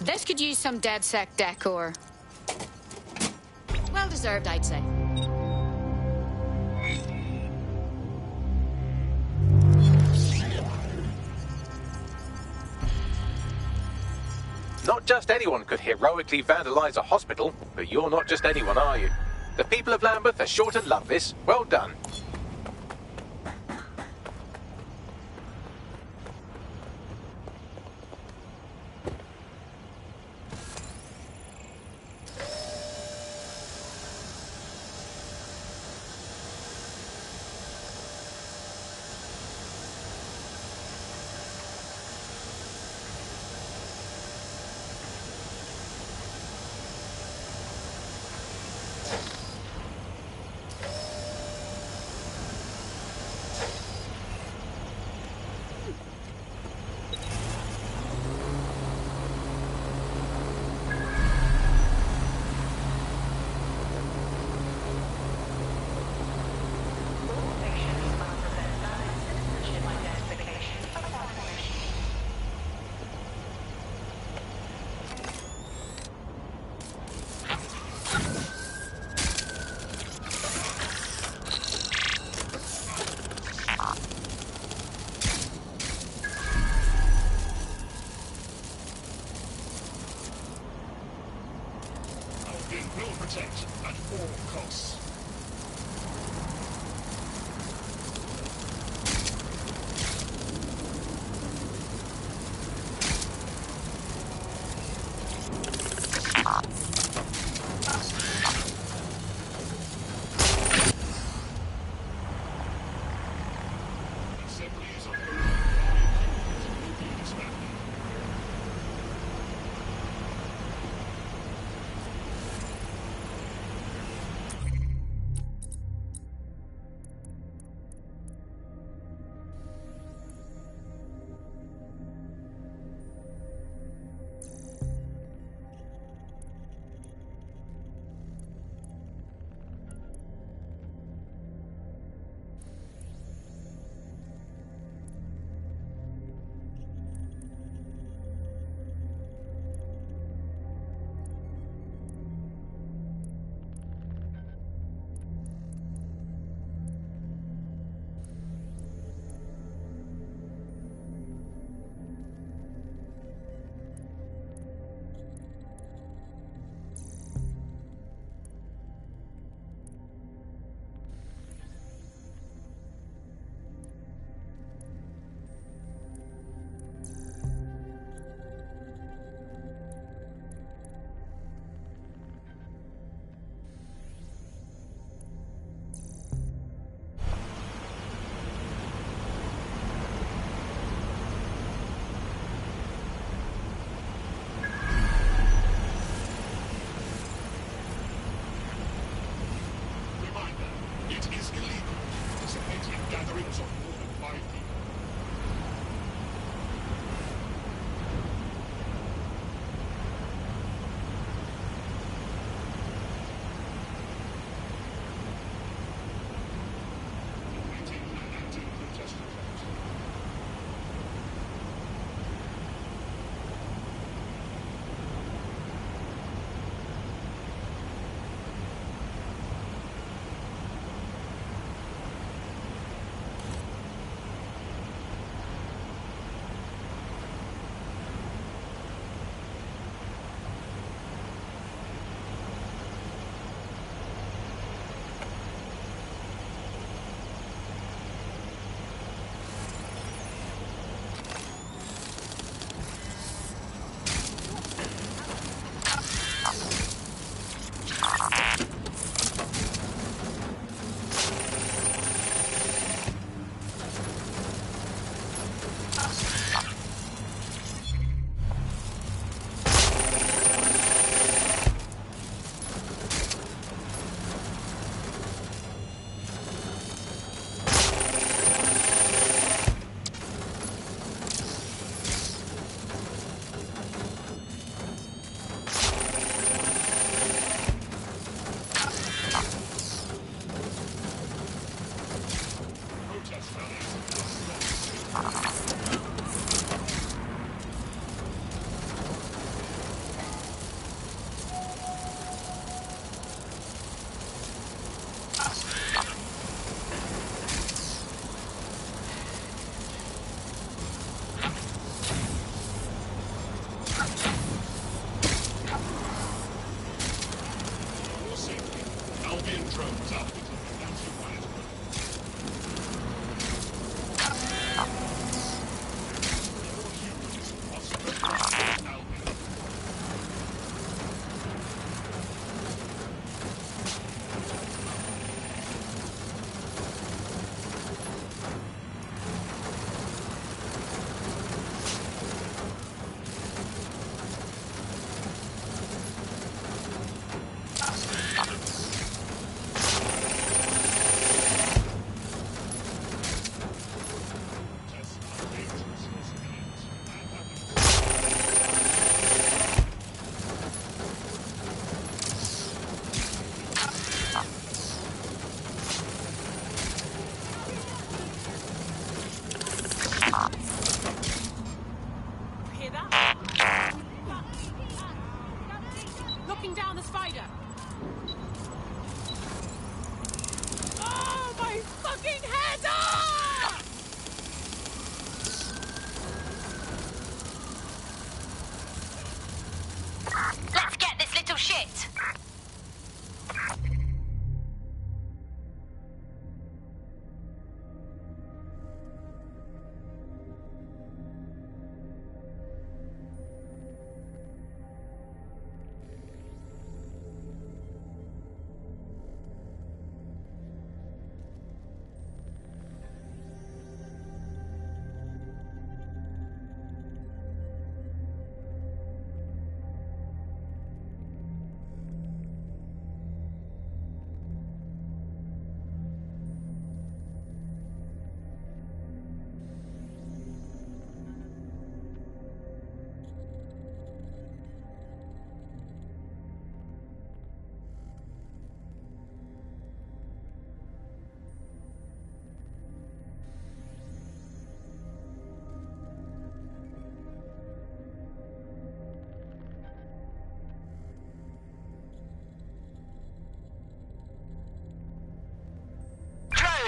This could use some DedSec decor. Well deserved, I'd say. Not just anyone could heroically vandalize a hospital, but you're not just anyone, are you? The people of Lambeth are sure to love this. Well done.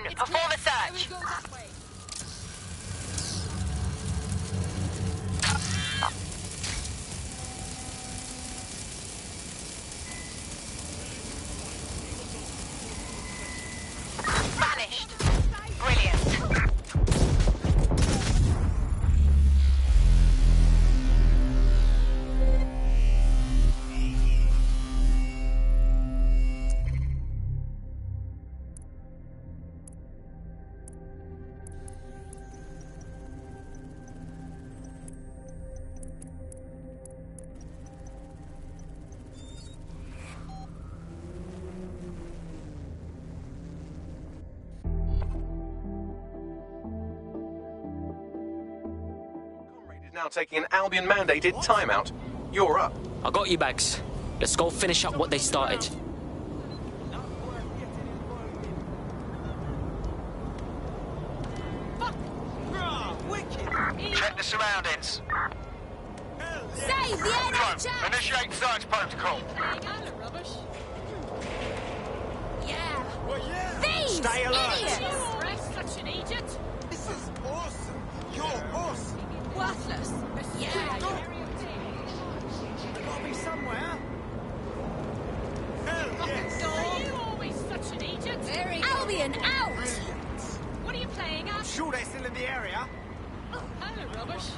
Legion. Perform a search. Vanished. Brilliant. Now taking an Albion-mandated timeout. You're up. I got you, Bags. Let's go finish up what they started. Check the surroundings. Save the NHS! Initiate search protocol. Yeah. yeah. Thieves! Stay alive. Idiots! Such an idiot! This is awesome. You're awesome. Worthless! Yeah! There gotta be somewhere. Hell yes. Are you always such an idiot? Albion, out! Brilliant. What are you playing at? Sure they're still in the area. Hello, rubbish.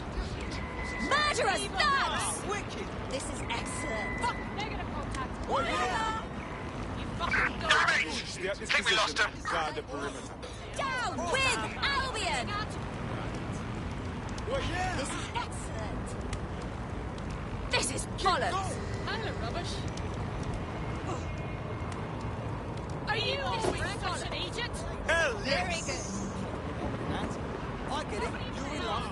Murderous thugs! Oh, wicked. This is excellent. Fuck, negative contact. Oh, yeah. You fucking dog. Damn it! Think we lost him. Guard the perimeter. Down with Albion! Oh, yeah. This is excellent. This is bollocks. Hello, rubbish. Are you always such an idiot? Hell Very yes. good. I get it. You're in love.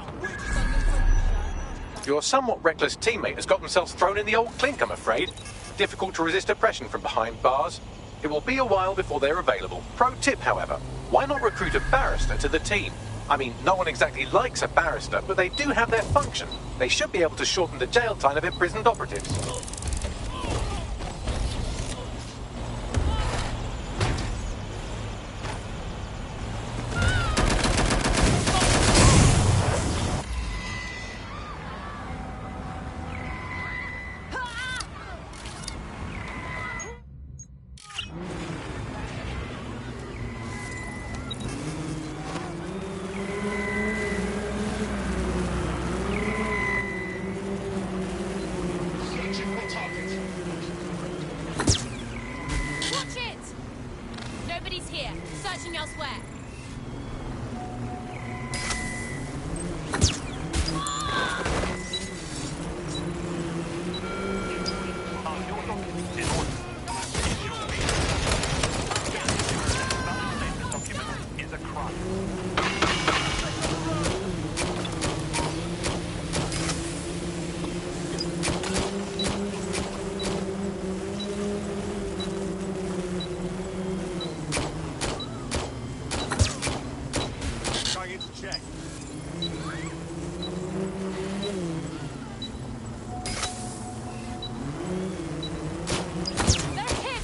Your somewhat reckless teammate has got themselves thrown in the old clink, I'm afraid. Difficult to resist oppression from behind bars. It will be a while before they're available. Pro tip, however, why not recruit a barrister to the team? I mean, no one exactly likes a barrister, but they do have their function. They should be able to shorten the jail time of imprisoned operatives. Watch it! Nobody's here. Searching elsewhere. Trying to check. They're hit!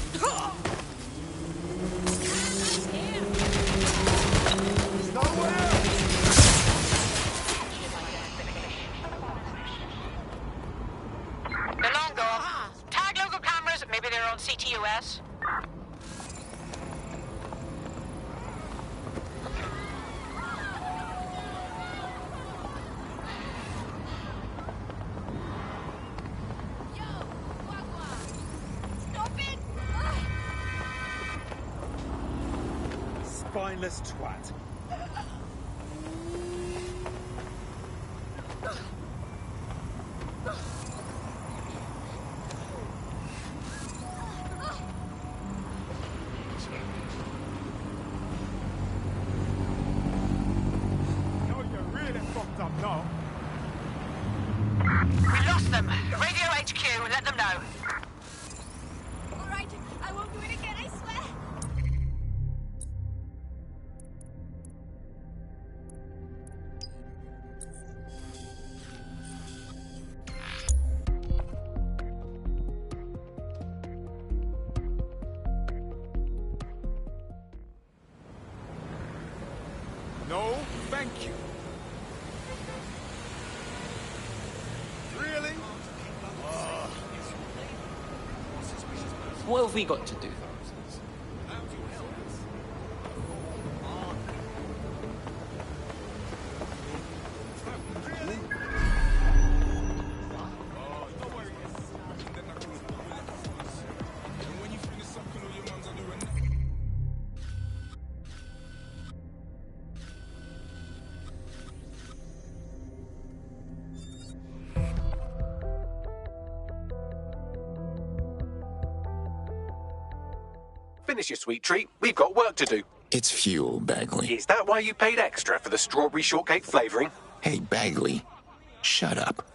They're long gone. Tag local cameras. Maybe they're on CTUS. Stop it! Spineless twat. No, you're really fucked up now. We lost them. Radio HQ. Let them know. All right, I won't do it again, I swear. No, thank you. Really? What have we got to do? Finish your sweet treat. We've got work to do. It's fuel, Bagley. Is that why you paid extra for the strawberry shortcake flavouring? Hey, Bagley, shut up.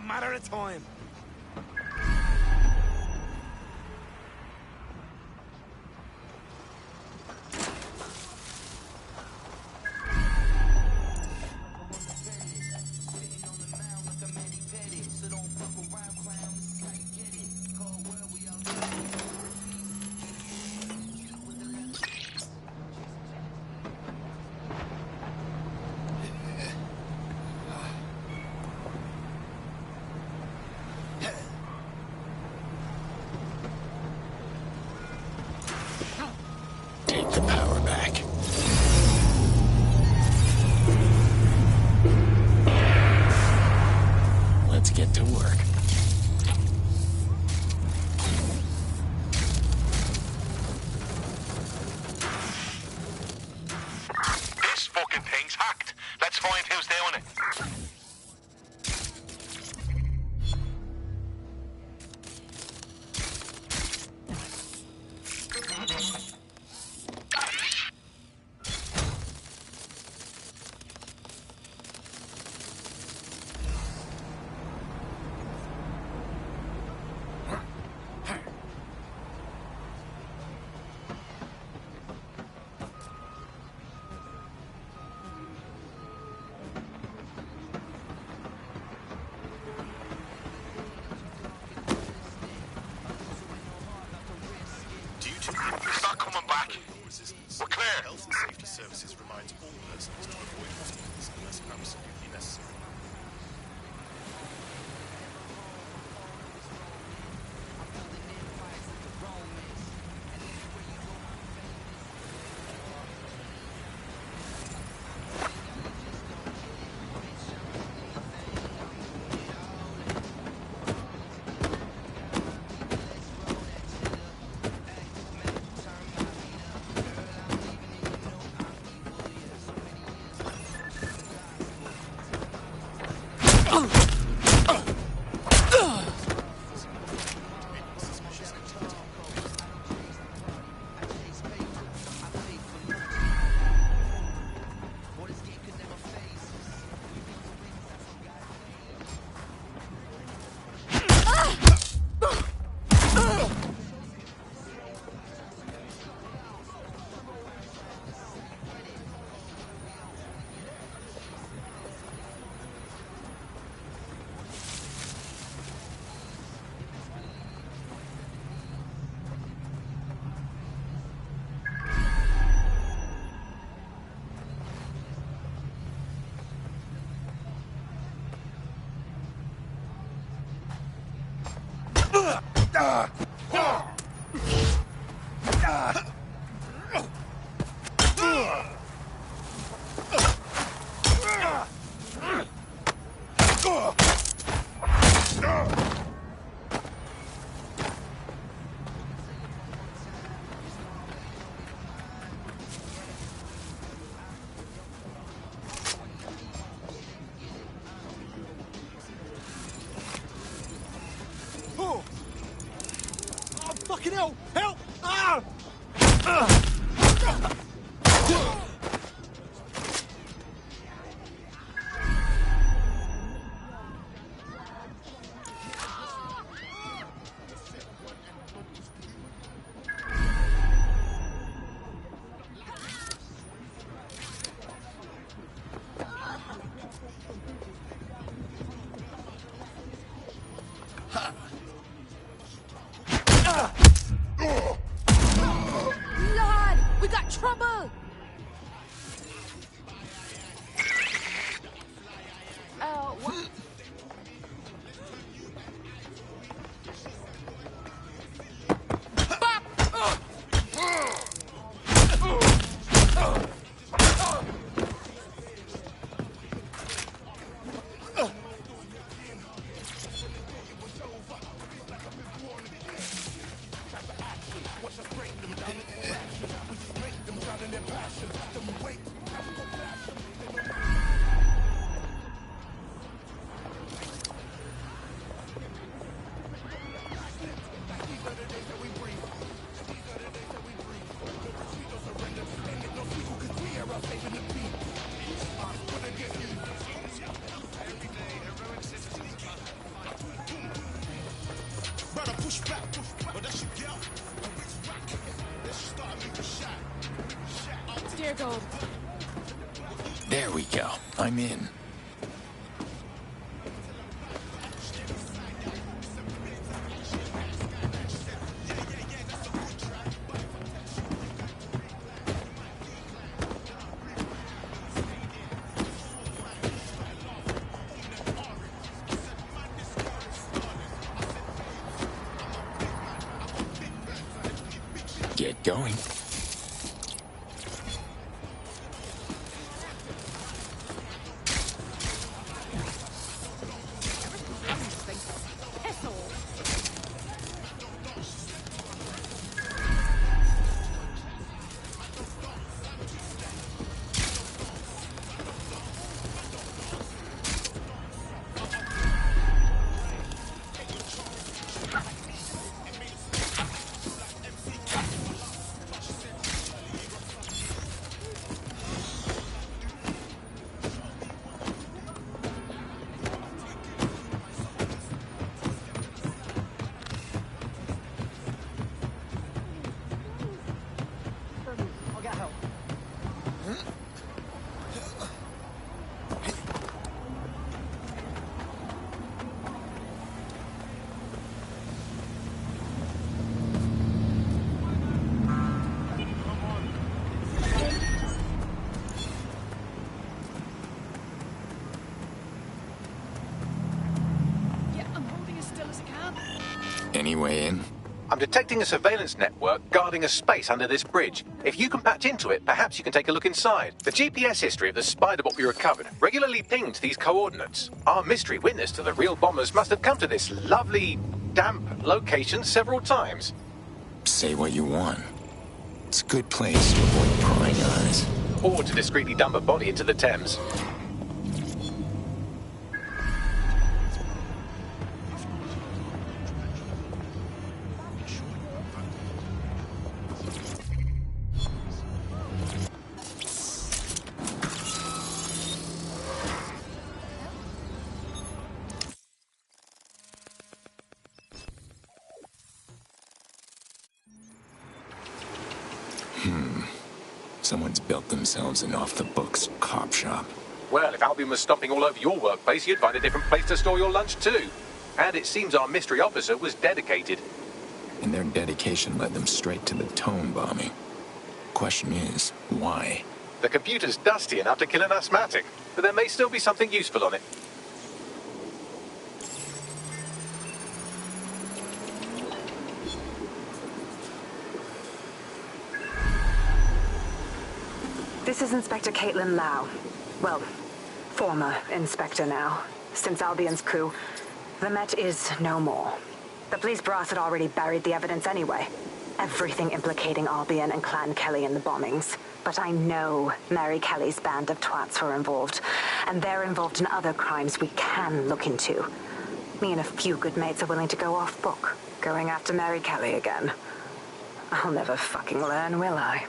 matter of time. Take the power back. Let's get to work. This fucking thing's hacked. Let's find who's doing it. It's not coming back. We're clear. Health and safety services reminds all persons to avoid hospitals unless absolutely necessary. Fucking hell! Help! Ah! Lord, we got trouble. What? Dear God. There we go. I'm in. Get going. Piss off. Yeah, I'm holding as still as I can. Any way in? I'm detecting a surveillance network guarding a space under this bridge. If you can patch into it, perhaps you can take a look inside. The GPS history of the spider bot we recovered regularly pinged these coordinates. Our mystery witness to the real bombers must have come to this lovely, damp location several times. Say what you want. It's a good place to avoid prying eyes. Or to discreetly dump a body into the Thames. Someone's built themselves an off-the-books cop shop. Well, if Albion was stomping all over your workplace, you'd find a different place to store your lunch too. And it seems our mystery officer was dedicated. And their dedication led them straight to the tone bombing. Question is, why? The computer's dusty enough to kill an asthmatic, but there may still be something useful on it. This is Inspector Caitlin Lau. Well, former inspector now. Since Albion's coup, the Met is no more. The police brass had already buried the evidence anyway. Everything implicating Albion and Clan Kelly in the bombings. But I know Mary Kelly's band of twats were involved, and they're involved in other crimes we can look into. Me and a few good mates are willing to go off book, going after Mary Kelly again. I'll never fucking learn, will I?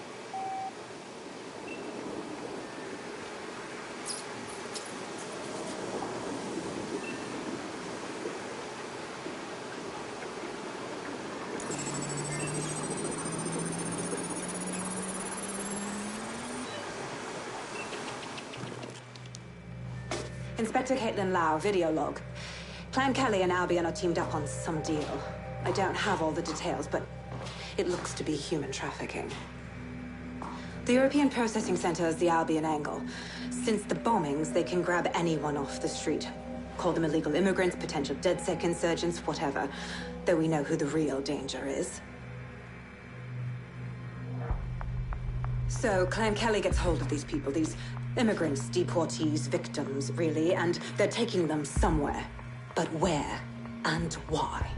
Inspector Caitlin Lau, video log. Clan Kelly and Albion are teamed up on some deal. I don't have all the details, but it looks to be human trafficking. The European Processing Center is the Albion angle. Since the bombings, they can grab anyone off the street. Call them illegal immigrants, potential DedSec insurgents, whatever. Though we know who the real danger is. So, Clan Kelly gets hold of these people, these immigrants, deportees, victims, really, and they're taking them somewhere. But where and why?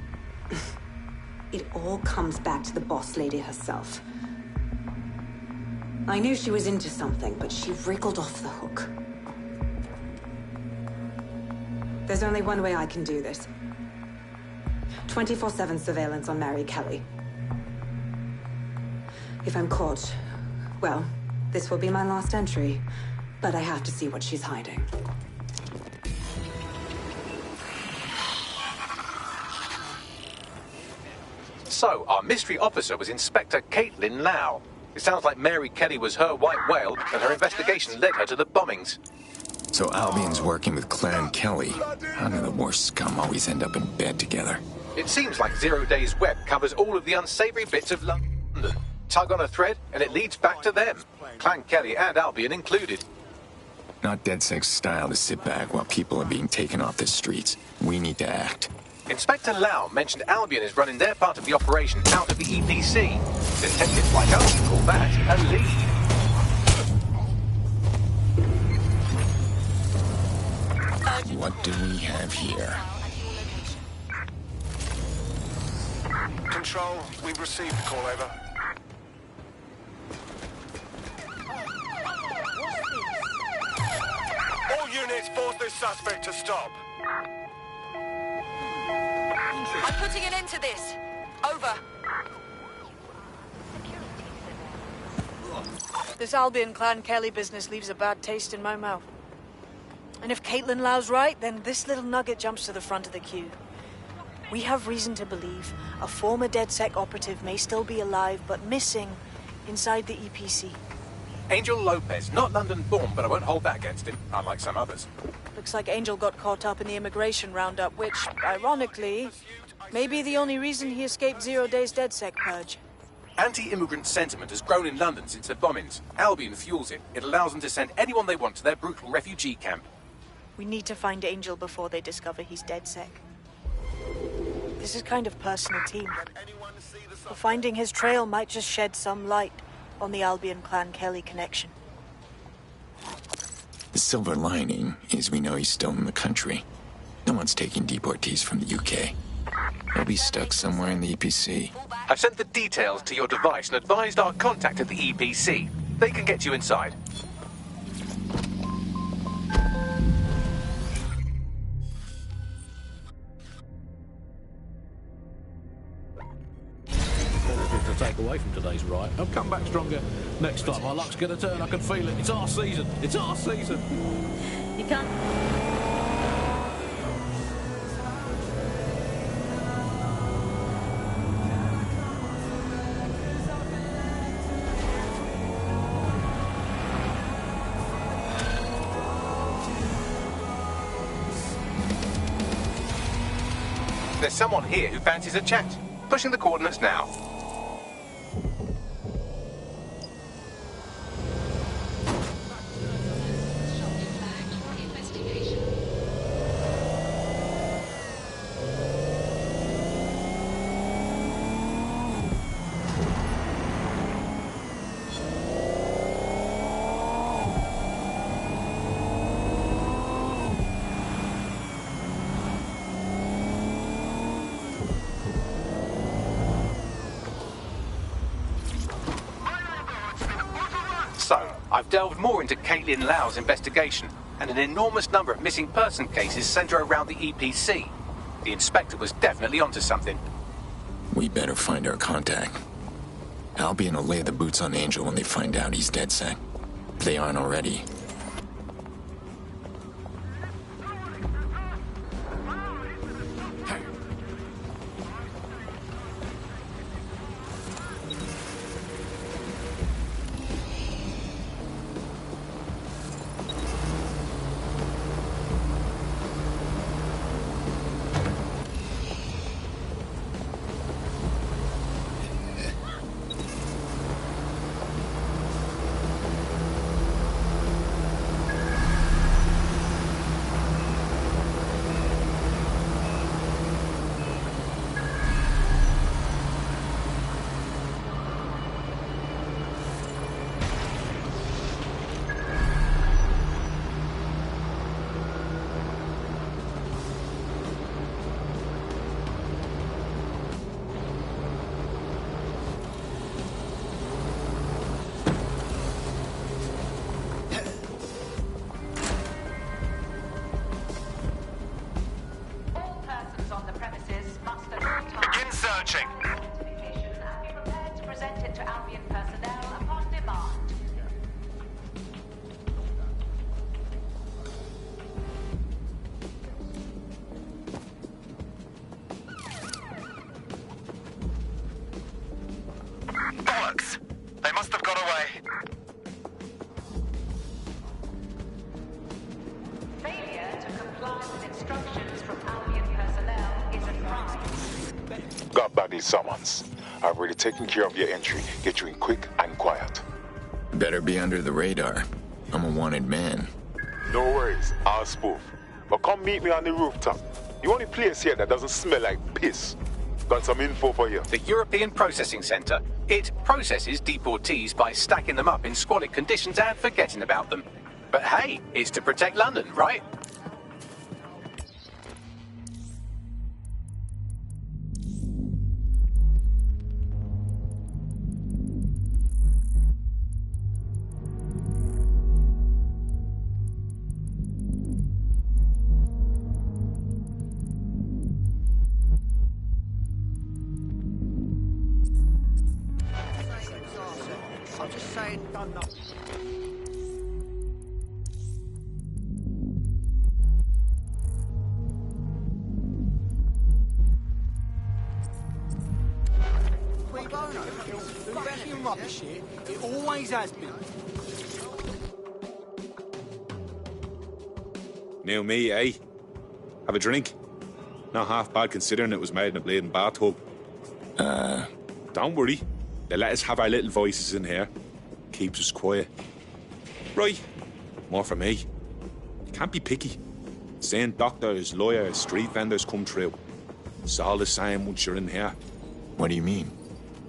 It all comes back to the boss lady herself. I knew she was into something, but she wriggled off the hook. There's only one way I can do this. 24/7 surveillance on Mary Kelly. If I'm caught, well, this will be my last entry. But I have to see what she's hiding. So, our mystery officer was Inspector Caitlin Lau. It sounds like Mary Kelly was her white whale, and her investigation led her to the bombings. So Albion's working with Clan Kelly. How do the worst scum always end up in bed together? It seems like 0 Days Web covers all of the unsavory bits of London. Tug on a thread, and it leads back to them. Clan Kelly and Albion included. Not DedSec's style to sit back while people are being taken off the streets. We need to act. Inspector Lau mentioned Albion is running their part of the operation out of the EPC. Detectives like us call that a lead. What do we have here? Control, we've received the call over. All units, force this suspect to stop. I'm putting an end to this. Over. This Albion Clan Kelly business leaves a bad taste in my mouth. And if Caitlin Lau's right, then this little nugget jumps to the front of the queue. We have reason to believe a former DedSec operative may still be alive, but missing inside the EPC. Angel Lopez, not London-born, but I won't hold that against him, unlike some others. Looks like Angel got caught up in the immigration roundup, which, ironically, may be the only reason he escaped 0 Days DedSec purge. Anti-immigrant sentiment has grown in London since the bombings. Albion fuels it. It allows them to send anyone they want to their brutal refugee camp. We need to find Angel before they discover he's DedSec. This is kind of personal team. But finding his trail might just shed some light on the Albion Clan Kelly connection. The silver lining is we know he's still in the country. No one's taking deportees from the UK. He'll be stuck somewhere in the EPC. I've sent the details to your device and advised our contact at the EPC. They can get you inside. To take away from today's riot. I'll come back stronger next time. My luck's gonna turn. I can feel it. It's our season. It's our season. You can't... There's someone here who fancies a chat. Pushing the coordinates now. So, I've delved more into Caitlin Lau's investigation, and an enormous number of missing person cases centre around the EPC. The inspector was definitely onto something. We better find our contact. Albion will lay the boots on Angel when they find out he's DedSec. If they aren't already. Searching. Be prepared to present it to Albion personnel upon demand. Got Bagley summons. I've already taken care of your entry. Get you in quick and quiet. Better be under the radar. I'm a wanted man. No worries, I'll spoof. But come meet me on the rooftop. The only place here that doesn't smell like piss. Got some info for you. The European Processing Centre. It processes deportees by stacking them up in squalid conditions and forgetting about them. But hey, it's to protect London, right? I'm just saying, done nothing. Fucking rubbish here. It always has been. New me, eh? Have a drink? Not half bad considering it was made in a bleeding bathtub. Don't worry. They let us have our little voices in here. Keeps us quiet. Right. More for me. You can't be picky. Seeing doctors, lawyers, street vendors come through. It's all the same once you're in here. What do you mean?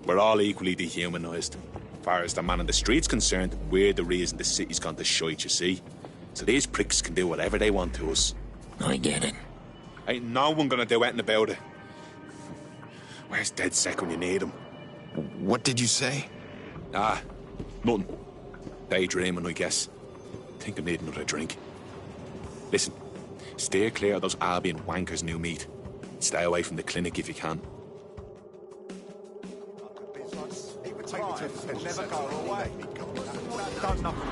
We're all equally dehumanised. As far as the man on the street's concerned, we're the reason the city's gone to shite, you see. So these pricks can do whatever they want to us. I get it. Ain't no one gonna do anything about it. Where's dead sec when you need him? What did you say? Ah, nothing. Daydreaming, I guess. Think I need another drink. Listen, steer clear of those Albion wankers, new meat. Stay away from the clinic if you can. Never go away. Done nothing.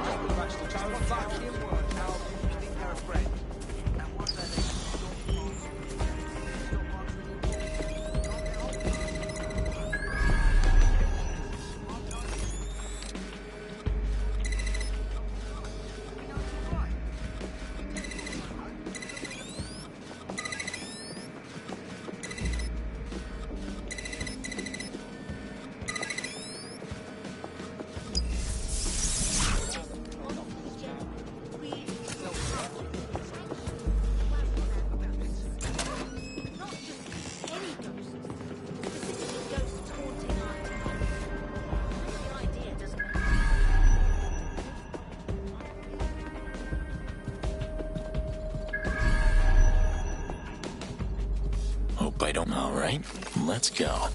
Hope I don't. All right, let's go.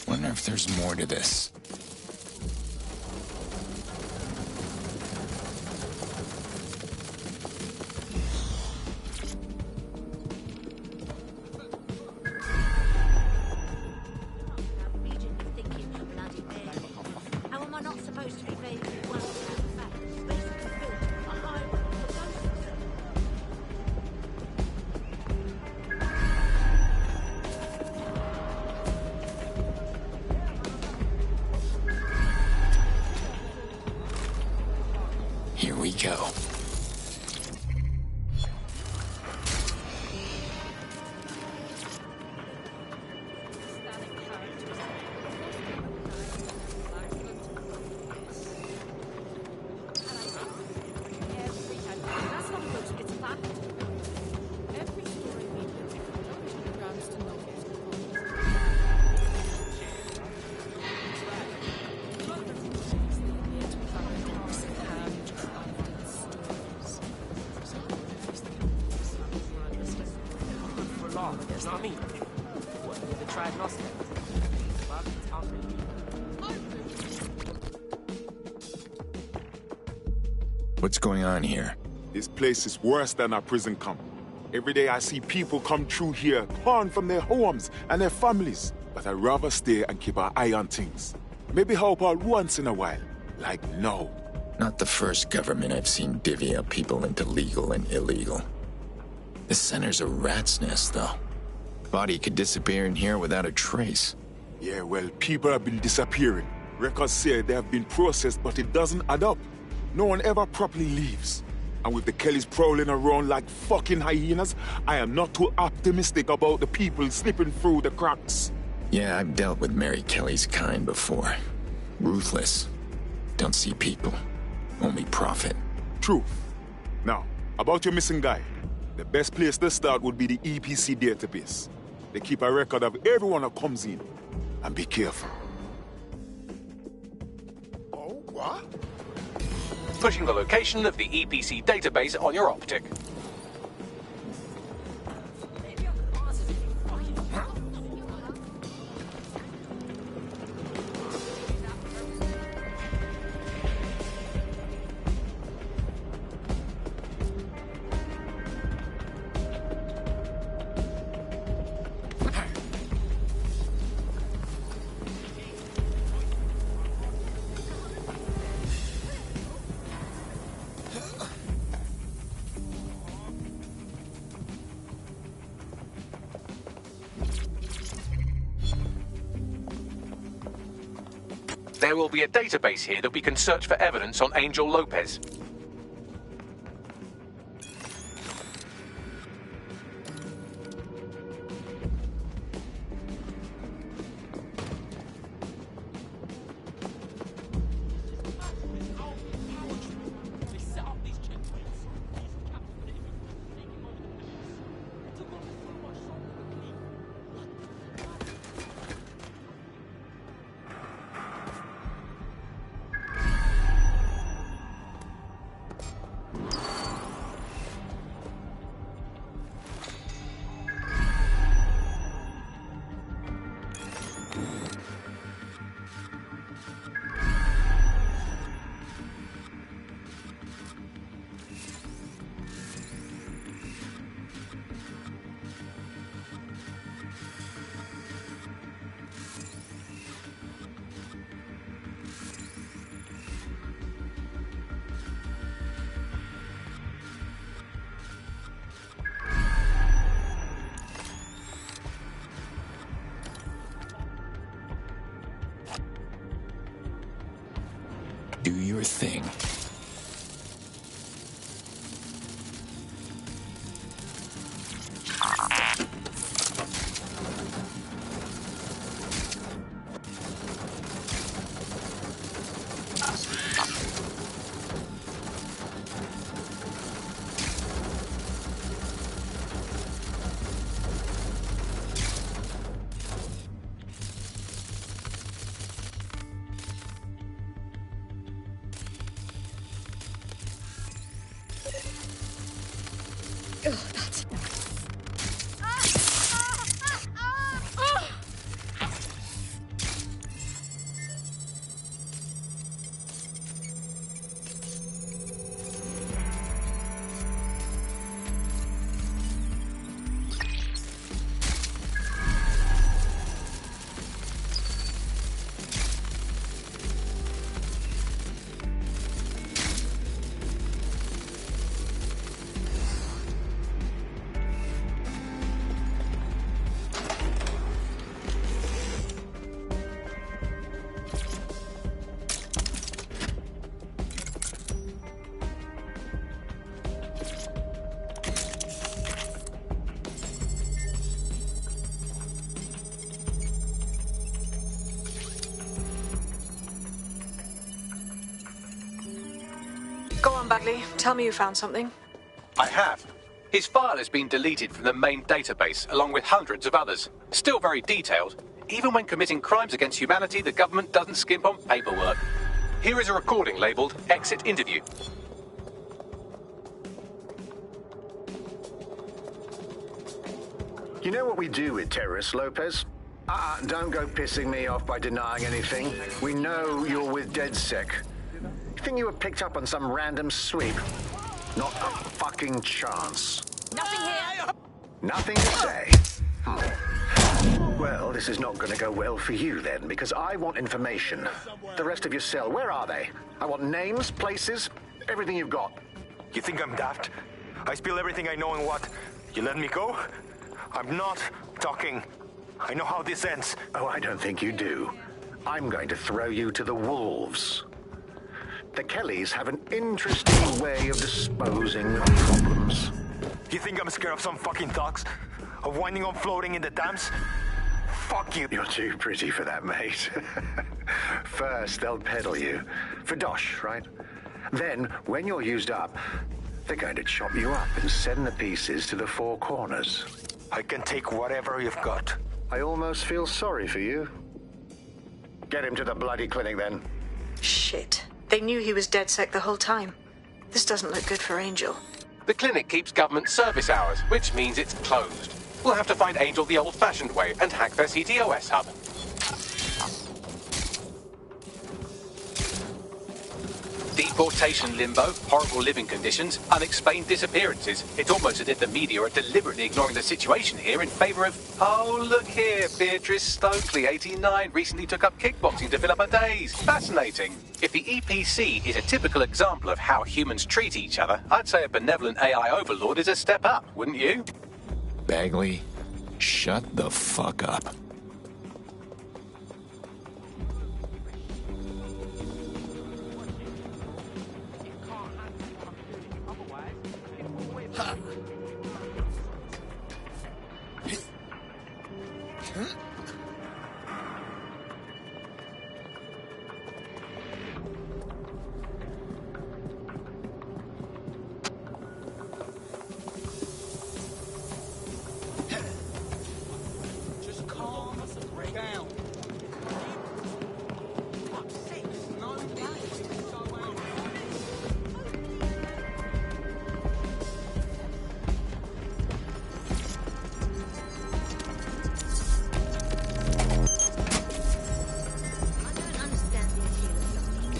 Wonder if there's more to this. How am I not supposed to be vague? Here we go. There's not me. What? They tried nothing. What's going on here? This place is worse than a prison camp. Every day I see people come through here, torn from their homes and their families. But I'd rather stay and keep an eye on things. Maybe help out once in a while. Like now. Not the first government I've seen divvy up people into legal and illegal. This center's a rat's nest, though. Body could disappear in here without a trace. Yeah, well, people have been disappearing. Records say they have been processed, but it doesn't add up. No one ever properly leaves. And with the Kellys prowling around like fucking hyenas, I am not too optimistic about the people slipping through the cracks. Yeah, I've dealt with Mary Kelly's kind before. Ruthless. Don't see people. Only profit. True. Now, about your missing guy. The best place to start would be the EPC database. They keep a record of everyone that comes in. And be careful. Oh, what? Pushing the location of the EPC database on your optic. There will be a database here that we can search for evidence on Angel Lopez. Do your thing. Go on, Bagley. Tell me you found something. I have. His file has been deleted from the main database, along with hundreds of others. Still very detailed. Even when committing crimes against humanity, the government doesn't skimp on paperwork. Here is a recording labelled Exit Interview. You know what we do with terrorists, Lopez? Don't go pissing me off by denying anything. We know you're with DedSec. You think you were picked up on some random sweep? Not a fucking chance. Nothing here. Nothing to say. Well, this is not going to go well for you then, because I want information. The rest of your cell, where are they? I want names, places, everything you've got. You think I'm daft? I spill everything I know and what? You let me go? I'm not talking. I know how this ends. Oh, I don't think you do. I'm going to throw you to the wolves. The Kellys have an interesting way of disposing of problems. You think I'm scared of some fucking dogs? Of winding up floating in the dams? Fuck you. You're too pretty for that, mate. First, they'll peddle you. For dosh, right? Then, when you're used up, they're going to chop you up and send the pieces to the four corners. I can take whatever you've got. I almost feel sorry for you. Get him to the bloody clinic, then. Shit. They knew he was DedSec the whole time. This doesn't look good for Angel. The clinic keeps government service hours, which means it's closed. We'll have to find Angel the old-fashioned way and hack their CTOS hub. Deportation limbo, horrible living conditions, unexplained disappearances. It's almost as if the media are deliberately ignoring the situation here in favour of... Oh, look here, Beatrice Stokely, 89, recently took up kickboxing to fill up her days. Fascinating. If the EPC is a typical example of how humans treat each other, I'd say a benevolent AI overlord is a step up, wouldn't you? Bagley, shut the fuck up.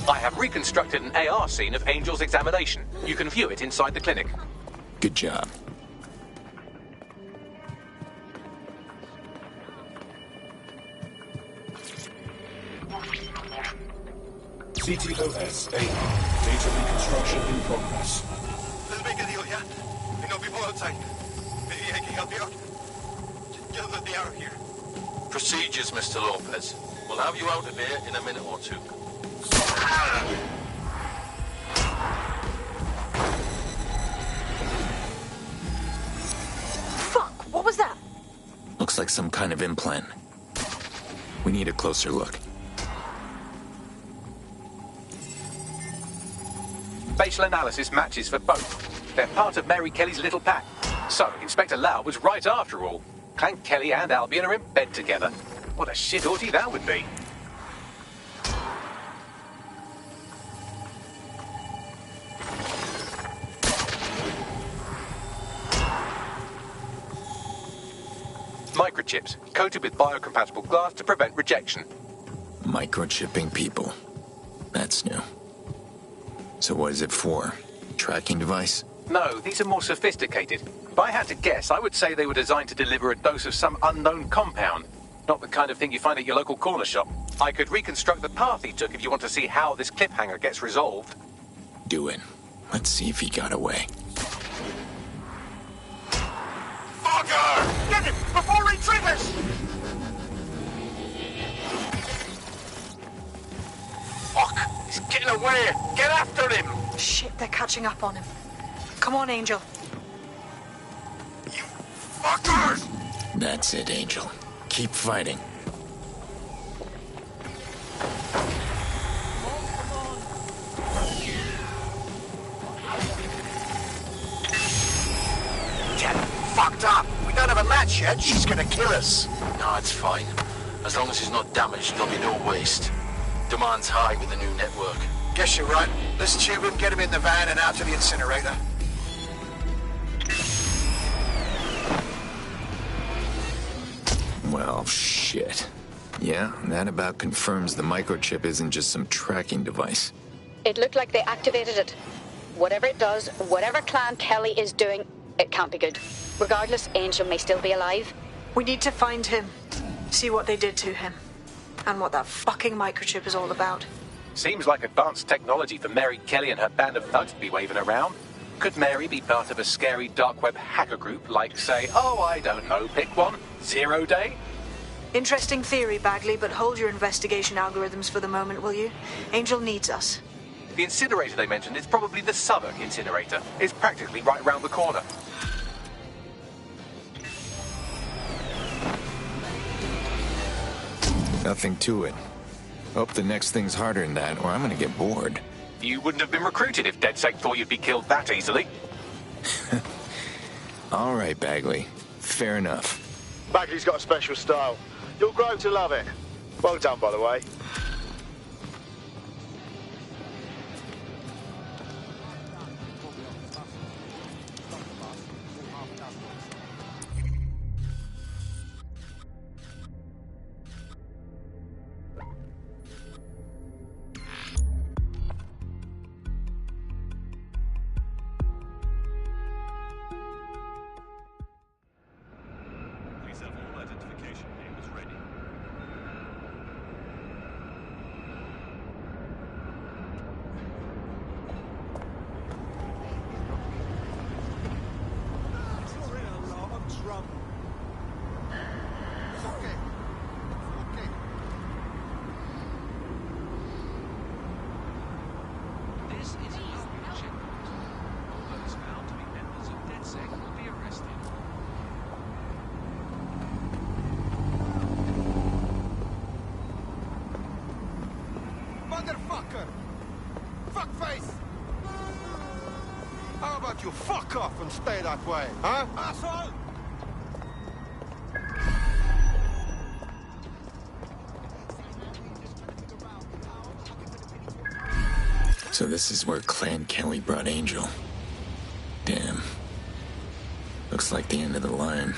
I have reconstructed an AR scene of Angel's examination. You can view it inside the clinic. Good job. CTOS AR. Data reconstruction in progress. Let's make a deal, yeah? I know people outside. Maybe I can help you out. Just let me out of here. Procedures, Mr. Lopez. We'll have you out of here in a minute or two. Fuck! What was that? Looks like some kind of implant. We need a closer look. Facial analysis matches for both. They're part of Mary Kelly's little pack. So, Inspector Lau was right after all. Clank Kelly and Albion are in bed together. What a shit orgy that would be. Microchips, coated with biocompatible glass to prevent rejection. Microchipping people. That's new. So what is it for? Tracking device? No, these are more sophisticated. If I had to guess, I would say they were designed to deliver a dose of some unknown compound. Not the kind of thing you find at your local corner shop. I could reconstruct the path he took if you want to see how this cliffhanger gets resolved. Do it. Let's see if he got away. Fucker! Get him before he triggers! Fuck! He's getting away! Get after him! Shit, they're catching up on him. Come on, Angel. You fuckers! That's it, Angel. Keep fighting. Get fucked up! We don't have a match yet. She's gonna kill us. No, it's fine. As long as he's not damaged, there'll be no waste. Demand's high with the new network. Guess you're right. Let's tube him, get him in the van and out to the incinerator. Well, shit. Yeah, that about confirms the microchip isn't just some tracking device. It looked like they activated it. Whatever it does, whatever Clan Kelly is doing, it can't be good. Regardless, Angel may still be alive. We need to find him. See what they did to him. And what that fucking microchip is all about. Seems like advanced technology for Mary Kelly and her band of thugs to be waving around. Could Mary be part of a scary dark web hacker group like, say, oh, I don't know, pick one, 0 Day? Interesting theory, Bagley, but hold your investigation algorithms for the moment, will you? Angel needs us. The incinerator they mentioned is probably the Southwark incinerator. It's practically right round the corner. Nothing to it. Hope the next thing's harder than that, or I'm gonna get bored. You wouldn't have been recruited if DedSec thought you'd be killed that easily. All right, Bagley. Fair enough. Bagley's got a special style. You'll grow to love it. Well done, by the way. Please have all identification names ready. You're in a lot of trouble. It's okay. It's okay. This is an open checkpoint. All those found to be members of DedSec will be arrested. Motherfucker! Fuckface! How about you fuck off and stay that way, huh? Asshole! So this is where Clan Kelly brought Angel. Damn. Looks like the end of the line.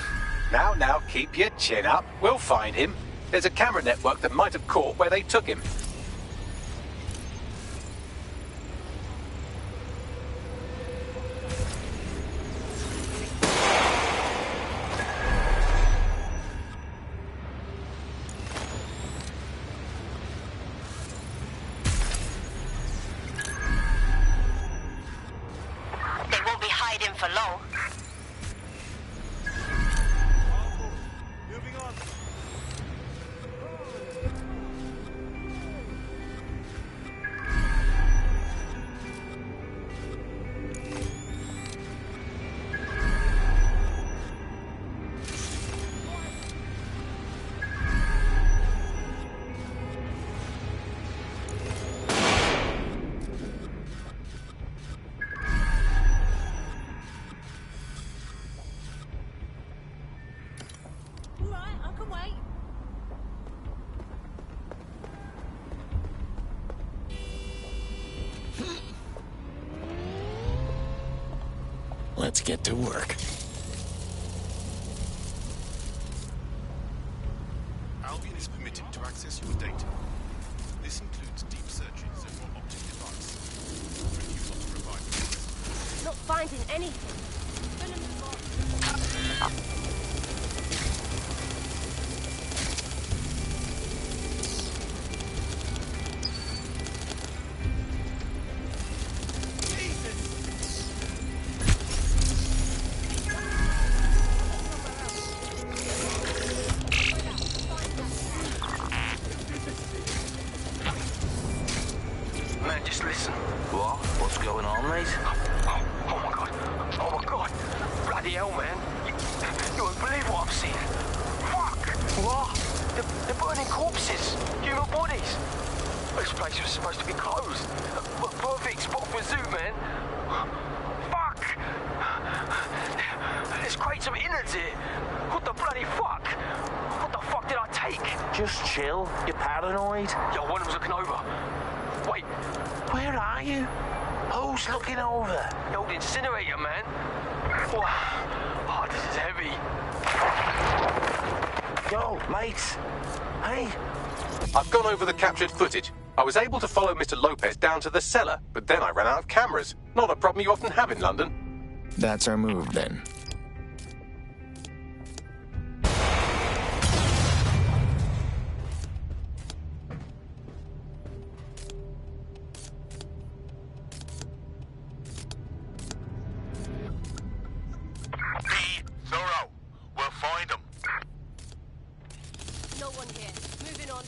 Now, keep your chin up. We'll find him. There's a camera network that might have caught where they took him. They won't be hiding for long. Moving on. All right, I can wait. Let's get to work. Albion is permitted to access your data. This includes deep searches of your optic device. Refuse not to provide this. Not finding anything. Gonna move on. Man, just listen. What? What's going on, mate? Oh my god. Oh my god. Bloody hell, man. You won't believe what I've seen. Fuck. What? They're burning corpses. Human bodies. This place was supposed to be closed. A perfect spot for a zoo, man. Fuck. There's crates of innards here. What the bloody fuck? What the fuck did I take? Just chill. You're paranoid. Yo, one of them's looking over. Wait. Where are you? Who's looking over? The old incinerator, man. Oh, this is heavy. Yo, mate. Hey. I've gone over the captured footage. I was able to follow Mr. Lopez down to the cellar, but then I ran out of cameras. Not a problem you often have in London. That's our move, then. Zorro, we'll find him. No one here. Moving on.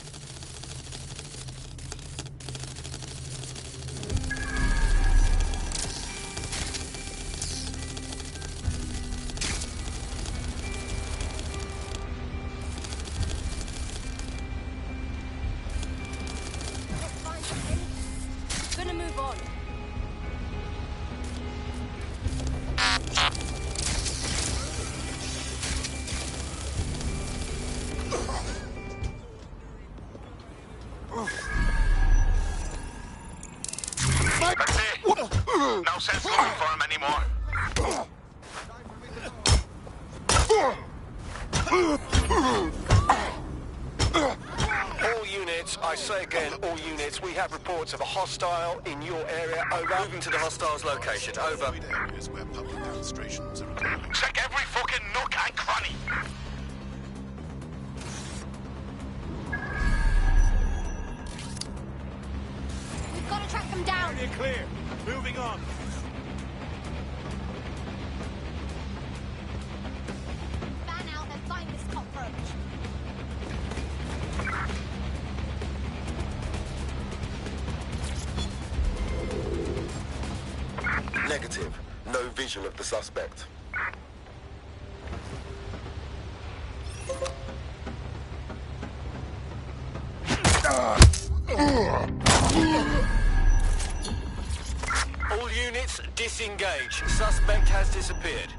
That's it. No sense looking for him anymore. All units, I say again, all units, we have reports of a hostile in your area. Over. Moving to the hostile's location. Over. Areas where public demonstrations are occurring. Check every fucking nook and cranny. We've got to track them down. Area clear. Moving on. Fan out and find this cockroach. Negative. No visual of the suspect. All units, disengage. Suspect has disappeared.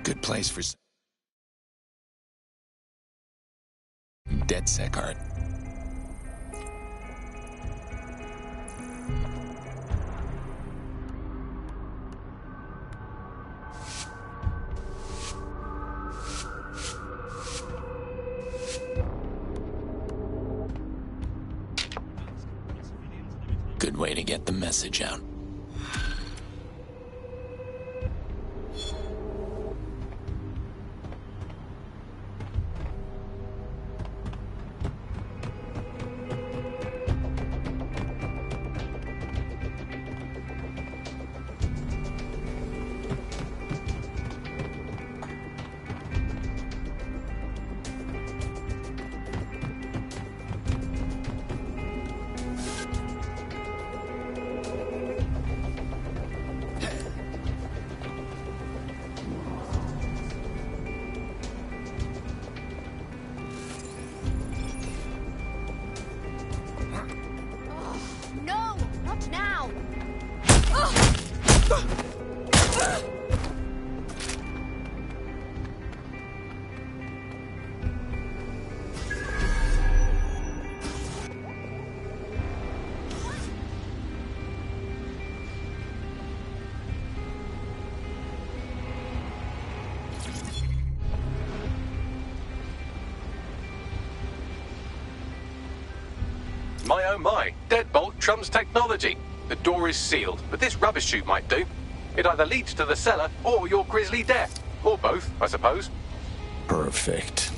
Good place for DedSec art. Good way to get the message out. No, not now. My oh my, deadbolt trumps technology. The door is sealed, but this rubbish chute might do. It either leads to the cellar or your grisly death. Or both, I suppose. Perfect.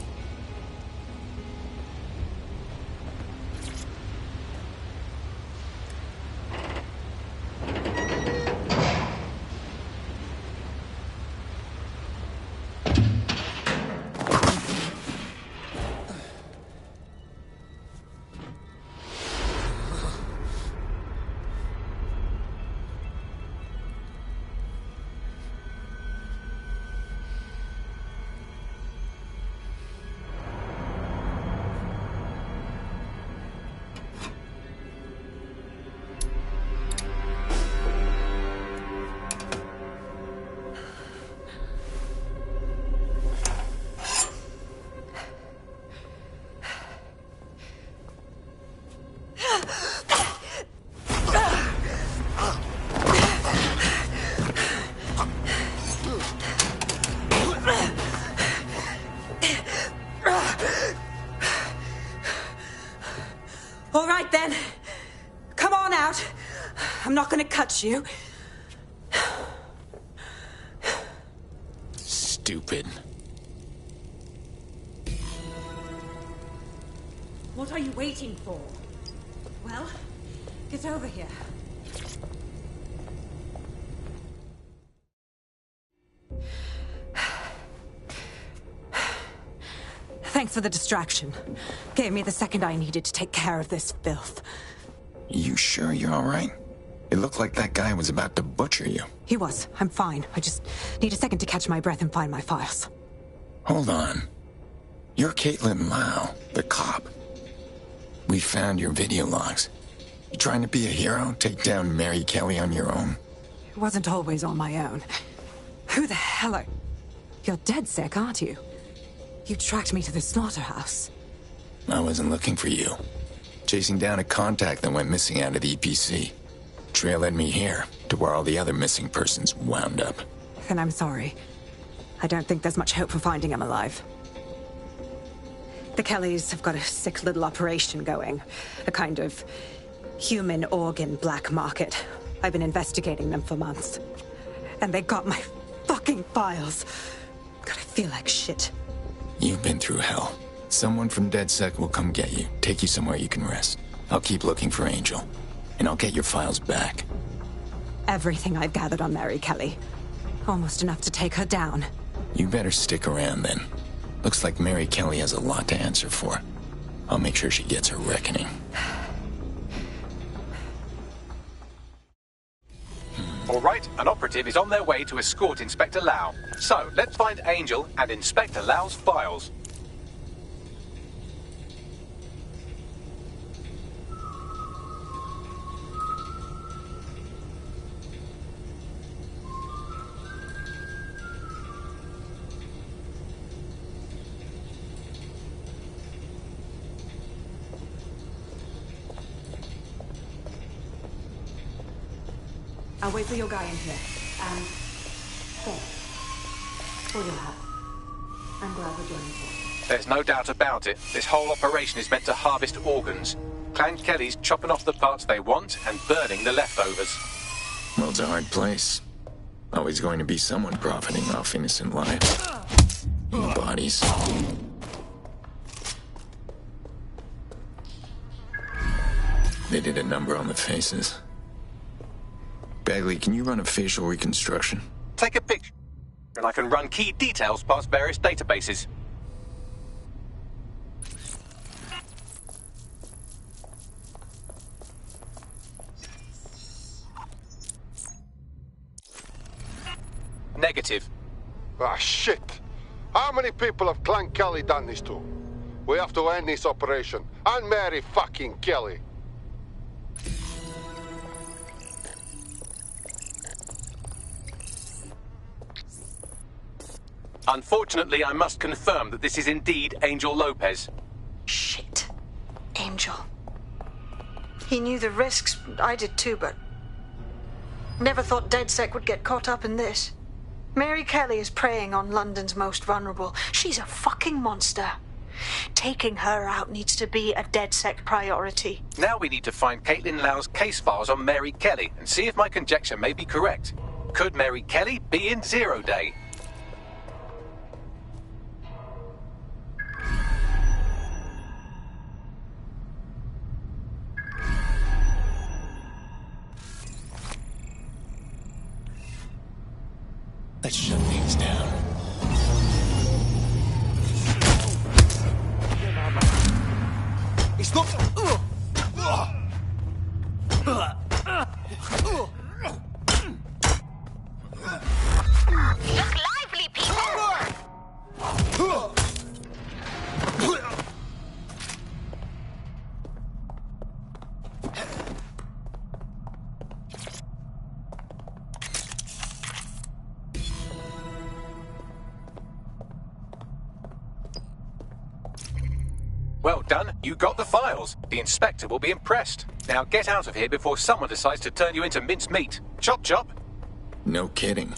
right then. Come on out. I'm not gonna cut you. Stupid. What are you waiting for? Well, get over here. Thanks for the distraction. Gave me the second I needed to take care of this filth. You sure you're all right? It looked like that guy was about to butcher you. He was. I'm fine. I just need a second to catch my breath and find my files. Hold on. You're Caitlin Lau, the cop. We found your video logs. You trying to be a hero? Take down Mary Kelly on your own? It wasn't always on my own. Who the hell are... You're dead sick, aren't you? You tracked me to the slaughterhouse. I wasn't looking for you. Chasing down a contact that went missing out of the EPC. Trail led me here, to where all the other missing persons wound up. And I'm sorry. I don't think there's much hope for finding him alive. The Kellys have got a sick little operation going. A kind of human organ black market. I've been investigating them for months. And they got my fucking files. God, I feel like shit. You've been through hell. Someone from DedSec will come get you, take you somewhere you can rest. I'll keep looking for Angel, and I'll get your files back. Everything I've gathered on Mary Kelly. Almost enough to take her down. You better stick around then. Looks like Mary Kelly has a lot to answer for. I'll make sure she gets her reckoning. All right, an operative is on their way to escort Inspector Lau. So, let's find Angel and Inspector Lau's files. I'll wait for your guy in here. And... thanks. For your help. I'm glad we're joining forces. There's no doubt about it. This whole operation is meant to harvest organs. Clan Kelly's chopping off the parts they want and burning the leftovers. World's a hard place. Always going to be someone profiting off innocent lives. And bodies. They did a number on the faces. Bagley, can you run a facial reconstruction? Take a picture, and I can run key details past various databases. Negative. Ah, shit. How many people have Clan Kelly done this to? We have to end this operation. And Mary fucking Kelly. Unfortunately, I must confirm that this is indeed Angel Lopez. Shit. Angel. He knew the risks. I did too, but... never thought DedSec would get caught up in this. Mary Kelly is preying on London's most vulnerable. She's a fucking monster. Taking her out needs to be a DedSec priority. Now we need to find Caitlin Lau's case files on Mary Kelly and see if my conjecture may be correct. Could Mary Kelly be in Zero Day? Let's shut things down. It's not... Look lively, people! Well done, you got the files. The inspector will be impressed. Now get out of here before someone decides to turn you into mincemeat. Chop chop. No kidding.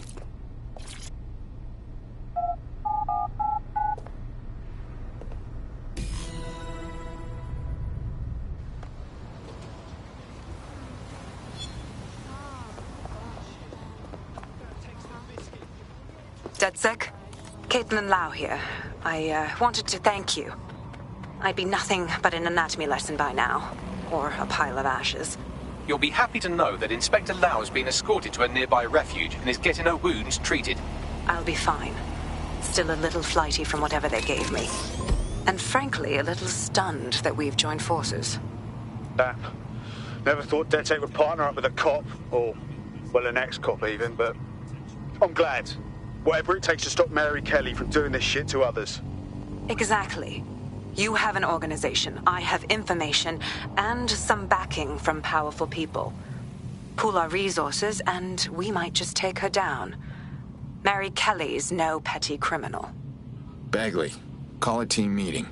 DedSec. Caitlin Lau here. I wanted to thank you. I'd be nothing but an anatomy lesson by now. Or a pile of ashes. You'll be happy to know that Inspector Lau has been escorted to a nearby refuge and is getting her wounds treated. I'll be fine. Still a little flighty from whatever they gave me. And frankly, a little stunned that we've joined forces. Damn. Never thought DedSec would partner up with a cop, or, well, an ex-cop even, but I'm glad. Whatever it takes to stop Mary Kelly from doing this shit to others. Exactly. You have an organization, I have information, and some backing from powerful people. Pool our resources, and we might just take her down. Mary Kelly's no petty criminal. Bagley, call a team meeting.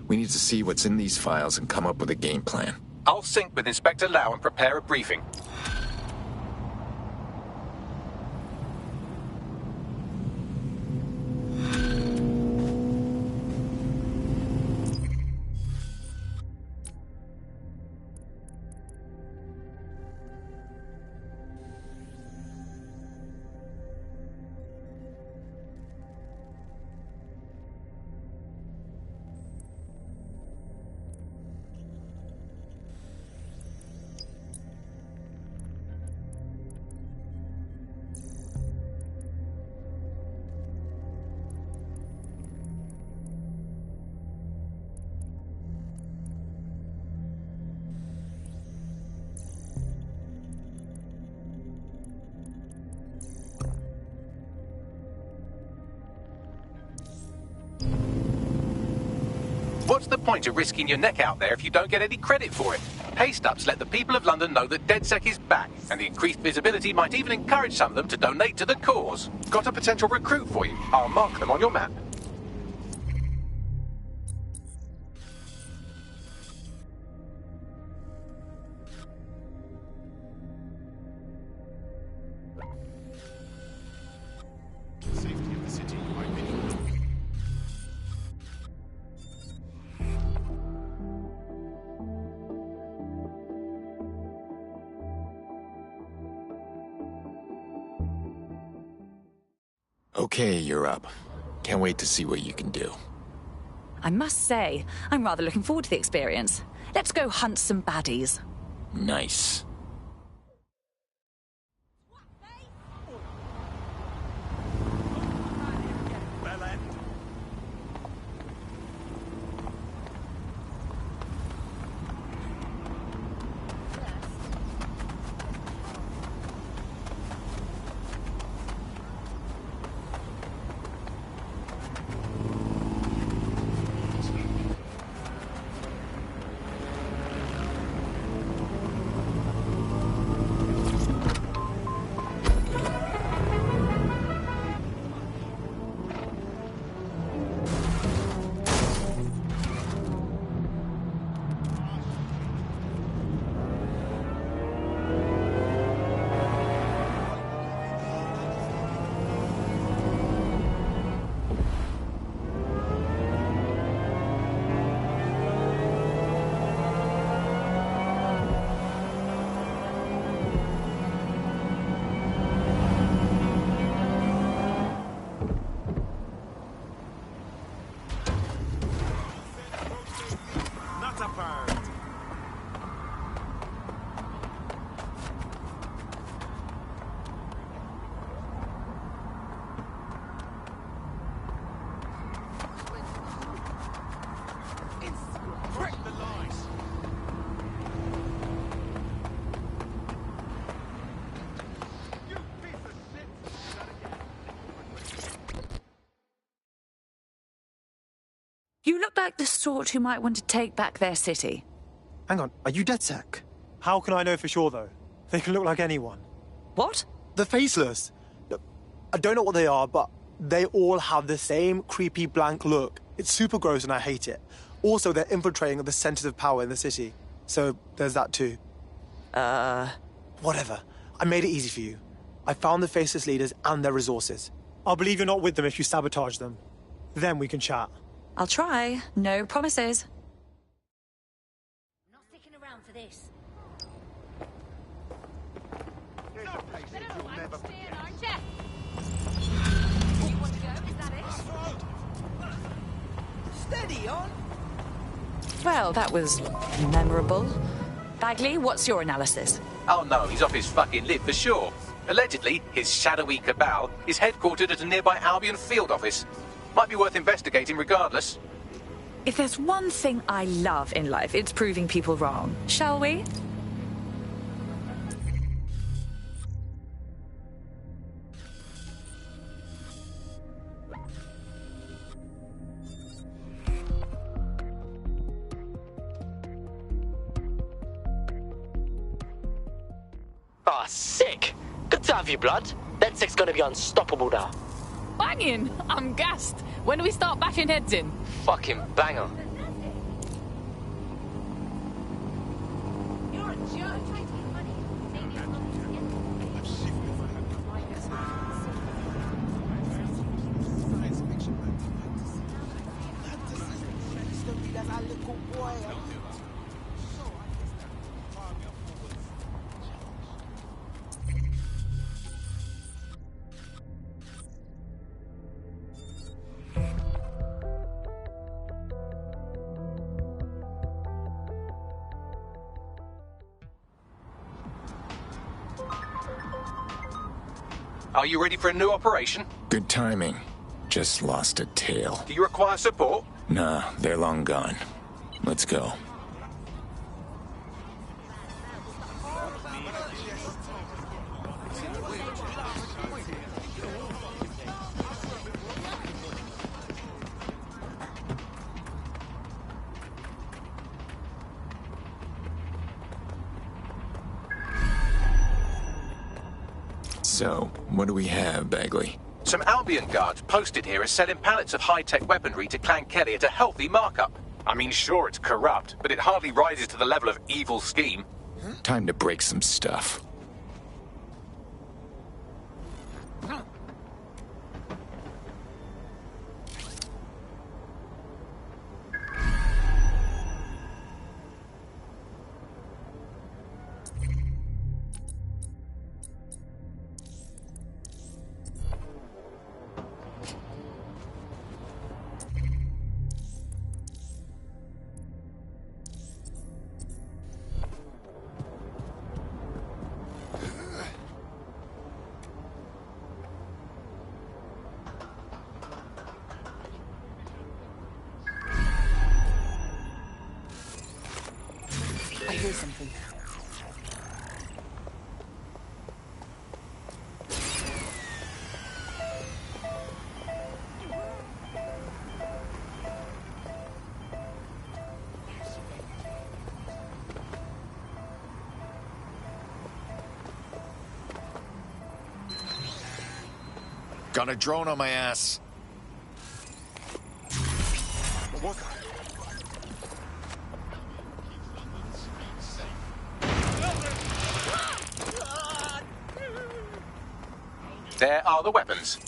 We need to see what's in these files and come up with a game plan. I'll sync with Inspector Lau and prepare a briefing. What's the point of risking your neck out there if you don't get any credit for it? Haste-ups let the people of London know that DedSec is back, and the increased visibility might even encourage some of them to donate to the cause. Got a potential recruit for you. I'll mark them on your map. Safety of the city, I think. Okay, you're up. Can't wait to see what you can do. I must say, I'm rather looking forward to the experience. Let's go hunt some baddies. Nice. You look like the sort who might want to take back their city. Hang on, are you DedSec? How can I know for sure, though? They can look like anyone. What? The Faceless. Look, I don't know what they are, but they all have the same creepy blank look. It's super gross and I hate it. Also, they're infiltrating the centers of power in the city. So, there's that too. Whatever. I made it easy for you. I found the Faceless leaders and their resources. I'll believe you're not with them if you sabotage them. Then we can chat. I'll try. No promises. Not sticking around for this. You'll never aren't you? Steady on. Well, that was memorable. Bagley, what's your analysis? Oh no, he's off his fucking lid for sure. Allegedly, his shadowy cabal is headquartered at a nearby Albion field office. Might be worth investigating regardless. If there's one thing I love in life, it's proving people wrong. Shall we? Ah, sick. Good to have you, blood. That sick's gonna be unstoppable now. Banging! I'm gassed. When do we start bashing heads in? Fucking banger. You're a jerk. Are you ready for a new operation? Good timing. Just lost a tail. Do you require support? Nah, they're long gone. Let's go. So, what do we have, Bagley? Some Albion guards posted here are selling pallets of high-tech weaponry to Clan Kelly at a healthy markup. I mean, sure, it's corrupt, but it hardly rises to the level of evil scheme. Time to break some stuff. I hear something. Got a drone on my ass. What? There are the weapons.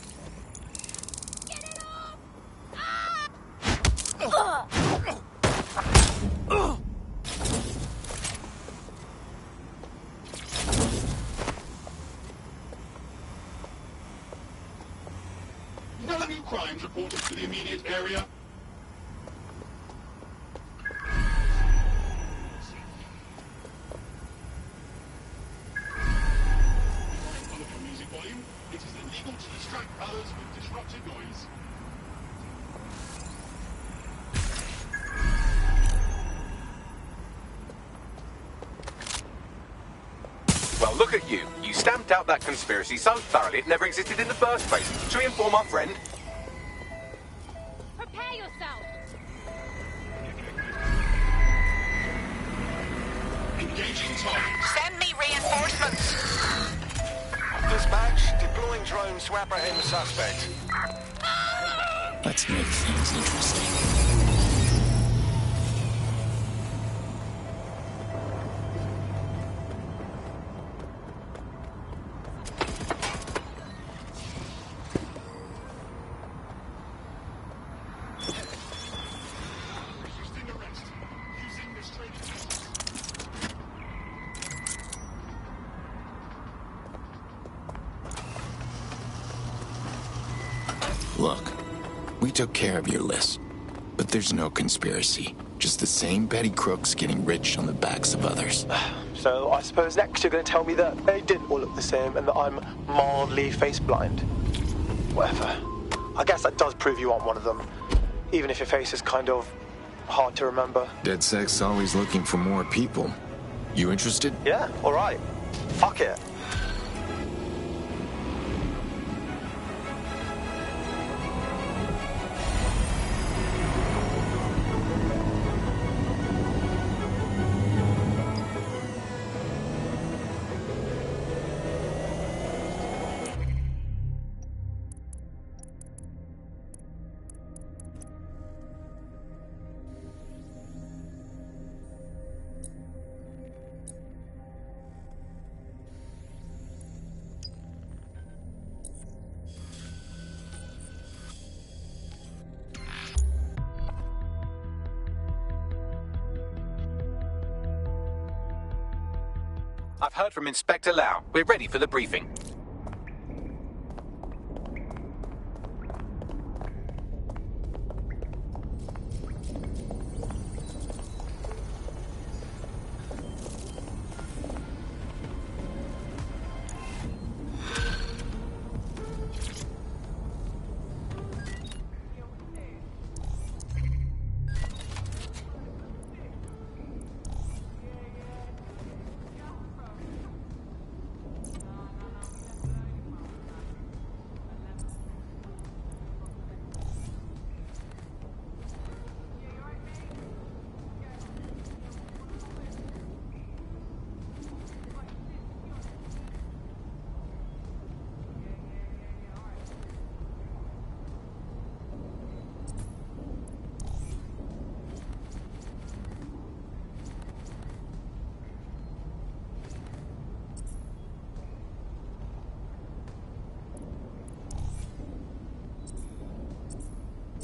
No new crimes reported to the immediate area. Music volume. It is illegal to distract others with disruptive noise. Well, look at you. You stamped out that conspiracy so thoroughly it never existed in the first place. Should we inform our friend? Prepare yourself. Engaging target. Send me reinforcements. Dispatch, deploying drones to apprehend the suspect. Let's make things interesting. Resisting arrest. Using restraining methods. Look, we took care of your list. But But there's no conspiracy. Just the same petty crooks getting rich on the backs of others. So I suppose next you're going to tell me that they didn't all look the same and that I'm mildly face blind. Whatever. I guess that does prove you aren't one of them, even if your face is kind of hard to remember. DedSec's always looking for more people. You interested? Yeah, alright. Fuck it. I've heard from Inspector Lau. We're ready for the briefing.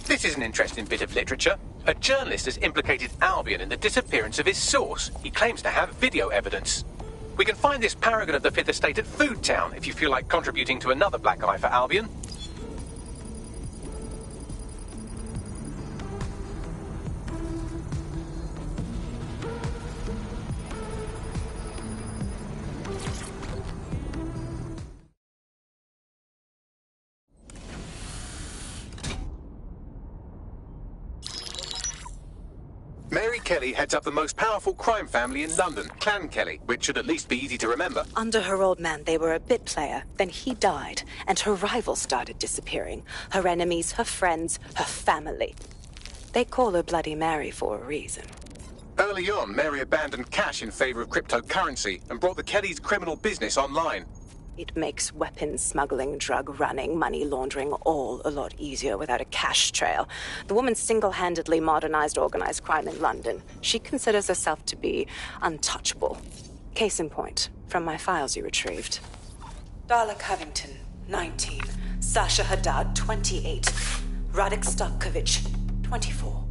This is an interesting bit of literature. A journalist has implicated Albion in the disappearance of his source. He claims to have video evidence. We can find this paragon of the Fifth Estate at Food Town if you feel like contributing to another black eye for Albion. Mary Kelly heads up the most powerful crime family in London, Clan Kelly, which should at least be easy to remember. Under her old man, they were a bit player. Then he died, and her rivals started disappearing. Her enemies, her friends, her family. They call her Bloody Mary for a reason. Early on, Mary abandoned cash in favor of cryptocurrency and brought the Kellys' criminal business online. It makes weapons smuggling, drug running, money laundering all a lot easier without a cash trail. The woman single-handedly modernized organized crime in London. She considers herself to be untouchable. Case in point, from my files you retrieved. Darla Covington, 19. Sasha Haddad, 28. Radek Starkovich, 24.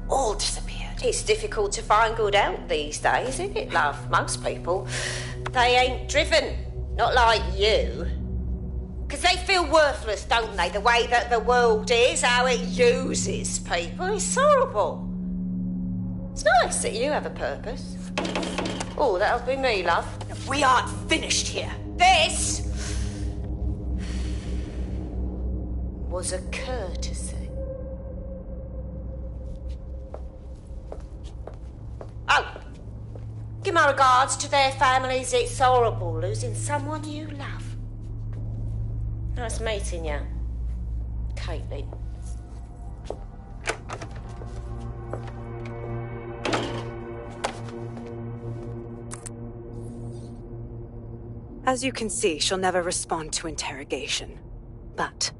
All disappeared. It's difficult to find good help these days, isn't it, love? Most people, they ain't driven. Not like you. Because they feel worthless, don't they? The way that the world is, how it uses people. It's horrible. It's nice that you have a purpose. Oh, that'll be me, love. We aren't finished here. This was a courtesy. Oh. Give my regards to their families. It's horrible losing someone you love. Nice meeting you, Caitlin. As you can see, she'll never respond to interrogation. But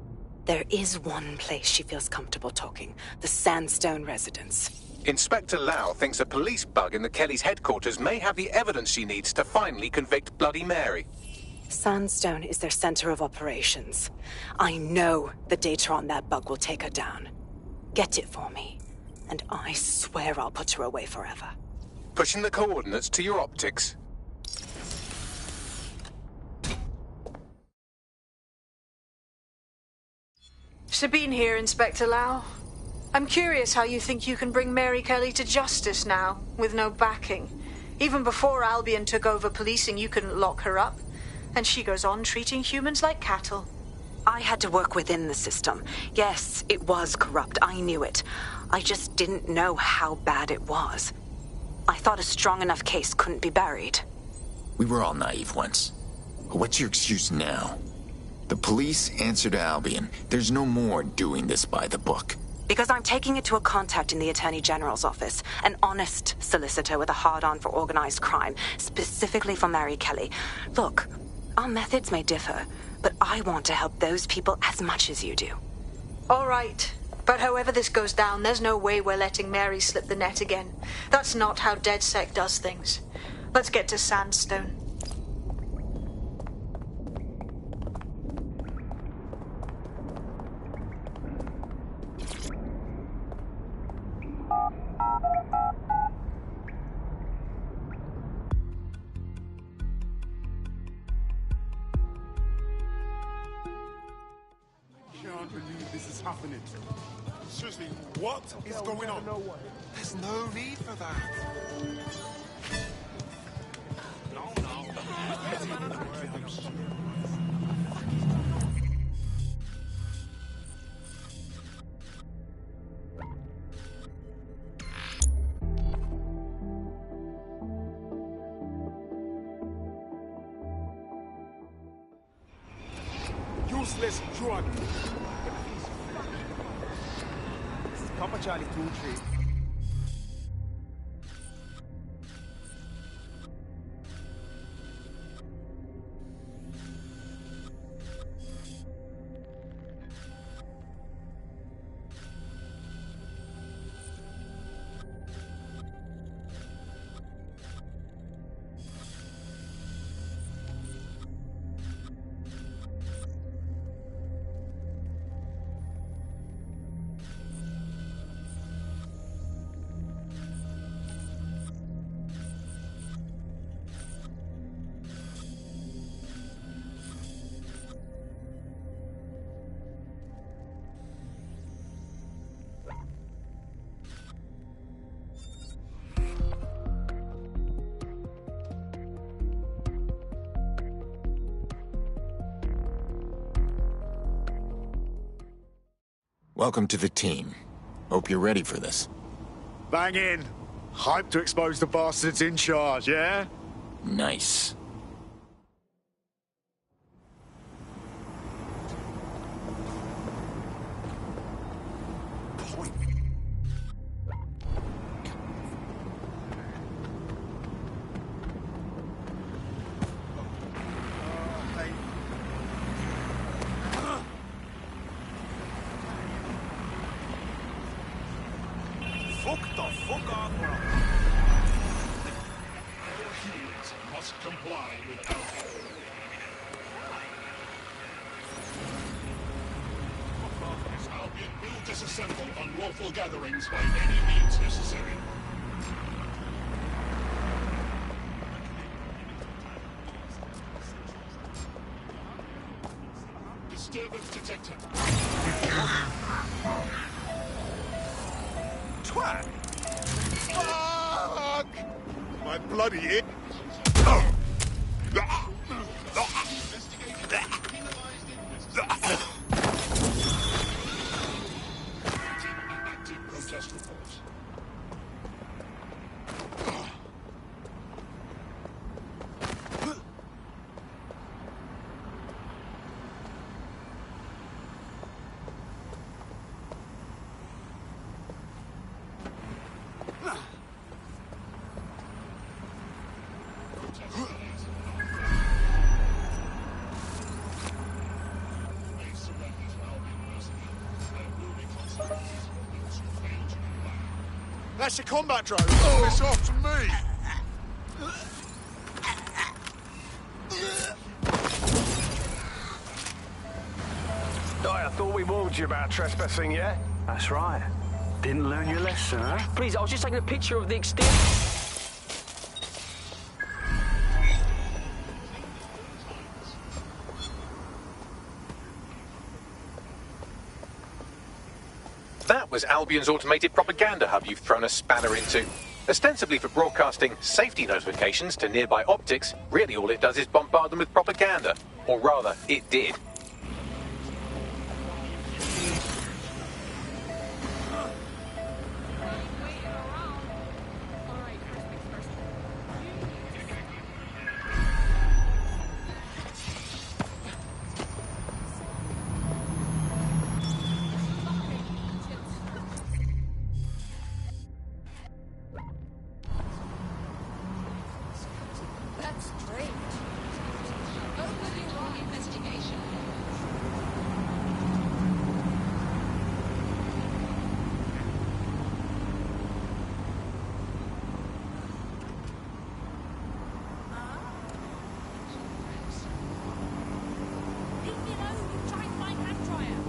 there is one place she feels comfortable talking. The Sandstone residence. Inspector Lau thinks a police bug in the Kellys' headquarters may have the evidence she needs to finally convict Bloody Mary. Sandstone is their center of operations. I know the data on that bug will take her down. Get it for me, and I swear I'll put her away forever. Pushing the coordinates to your optics. Sabine here, Inspector Lau. I'm curious how you think you can bring Mary Kelly to justice now, with no backing. Even before Albion took over policing, you couldn't lock her up. And she goes on treating humans like cattle. I had to work within the system. Yes, it was corrupt. I knew it. I just didn't know how bad it was. I thought a strong enough case couldn't be buried. We were all naive once. But what's your excuse now? The police answer to Albion. There's no more doing this by the book. Because I'm taking it to a contact in the Attorney General's office. An honest solicitor with a hard-on for organized crime, specifically for Mary Kelly. Look, our methods may differ, but I want to help those people as much as you do. All right. But however this goes down, there's no way we're letting Mary slip the net again. That's not how DedSec does things. Let's get to Sandstone. Can't believe this is happening. Seriously, what is going on? There's no need for that. Useless drug. Papa Charlie 2-3. Welcome to the team. Hope you're ready for this. Bang in. Hype to expose the bastards in charge, yeah? Nice. Fuck the fuck off, bro. Humans must comply with Albion. Albion will disassemble unlawful gatherings by any means necessary. Disturbance detected. Twat! Fuck! My bloody it. Active protest reports. That's your combat drone. Oh, it's off to me. I thought we warned you about trespassing, yeah? That's right. Didn't learn your lesson, huh? Please, I was just taking a picture of the exterior. That was Albion's automated propaganda hub you've thrown a spanner into. Ostensibly for broadcasting safety notifications to nearby optics, really all it does is bombard them with propaganda. Or rather, it did. That's strange. Open your investigation. Leave me alone. Try and find hand dryer.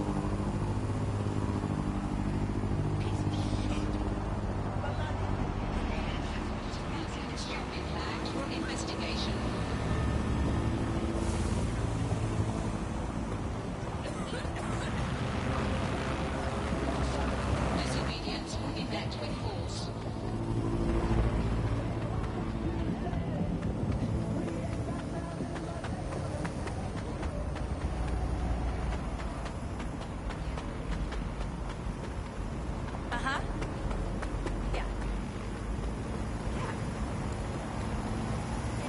Investigation. Disobedience. Effect with force. Uh-huh. Yeah.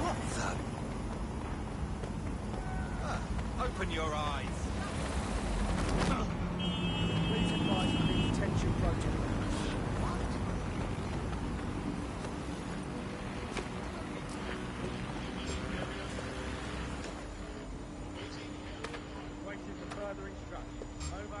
What the? Open your eyes. Please advise the detention project. Waiting for further instructions. Over.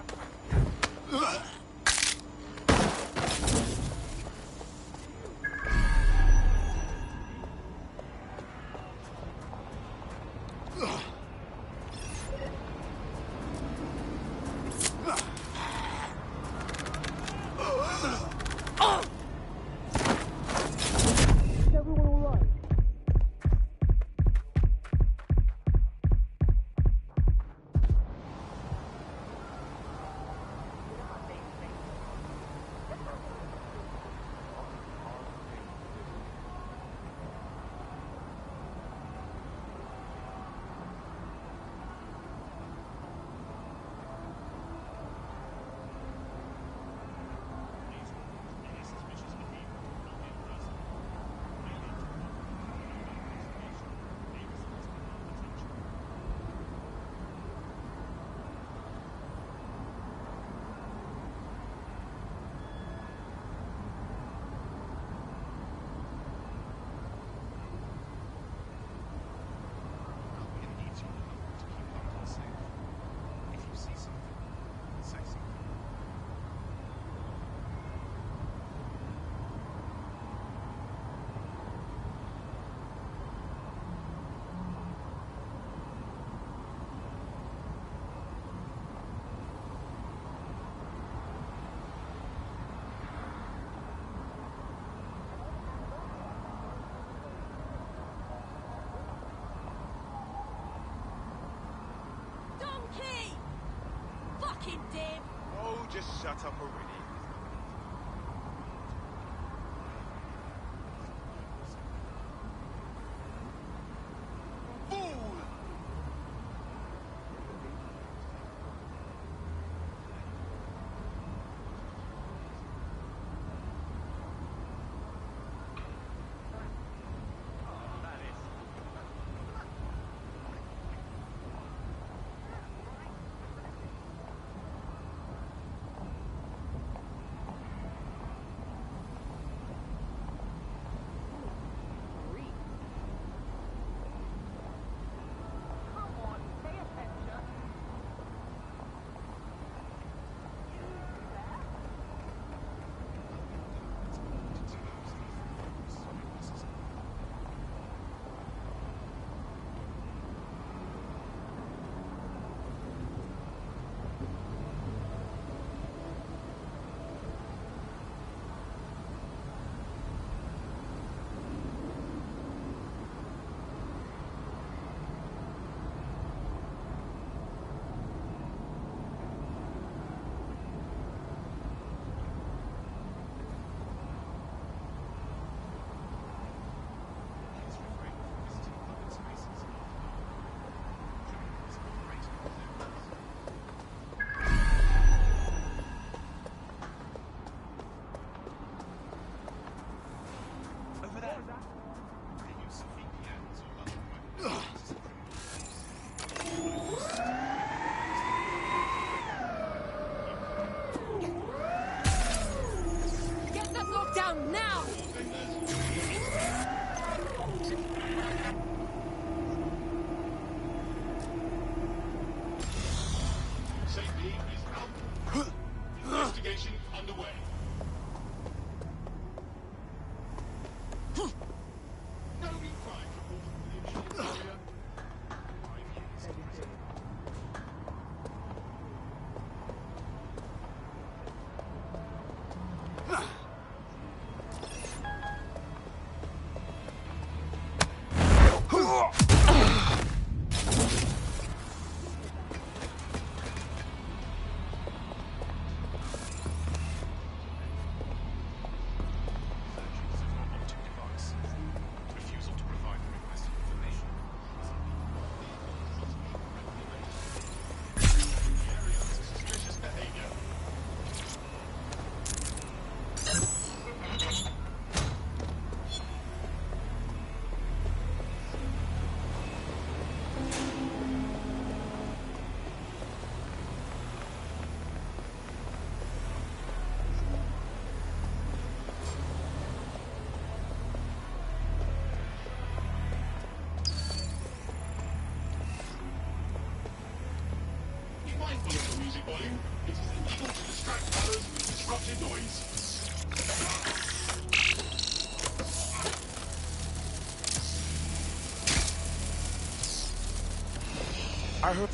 Fucking dim. Oh, just shut up already.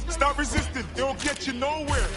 Stop resisting. It'll get you nowhere.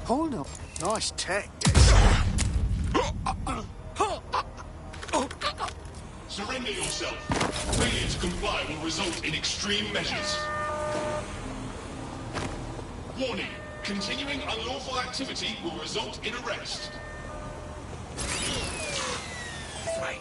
Hold up. Nice tech. Surrender yourself. Failure to comply will result in extreme measures. Warning. Continuing unlawful activity will result in arrest. Right.